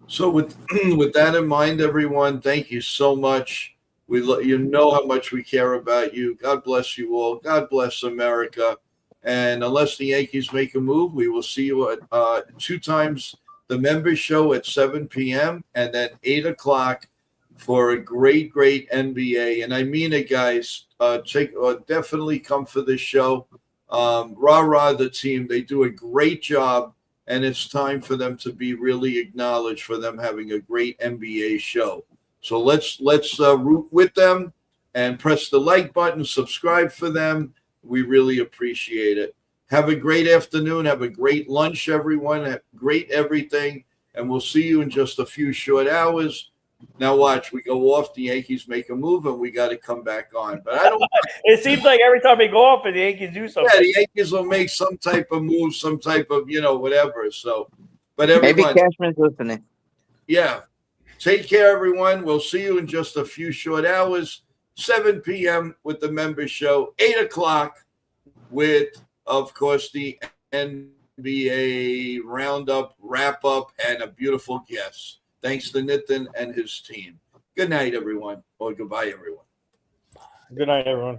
D: So with with that in mind, everyone, thank you so much. You know how much we care about you. God bless you all. God bless America. And unless the Yankees make a move, we will see you at 2 times the members show at 7 p.m. and then 8 o'clock for a great NBA. And I mean it, guys. Definitely come for this show. Rah the team. They do a great job. And it's time for them to be really acknowledged for them having a great NBA show. So let's root with them and press the like button, subscribe for them. We really appreciate it. Have a great afternoon. Have a great lunch, everyone. Have great everything. And we'll see you in just a few short hours. Now watch, we go off, the Yankees make a move, and we got to come back on. But I don't.
B: It seems like every time we go off, and the Yankees do something.
D: Yeah, the Yankees will make some type of move, some type of whatever. So, but everyone,
C: maybe Cashman's listening.
D: Yeah, take care, everyone. We'll see you in just a few short hours. 7 p.m. with the members show. 8 o'clock with, of course, the NBA roundup, wrap up, and a beautiful guest. Thanks to Nitin and his team. Good night, everyone. Or goodbye, everyone.
B: Good night, everyone.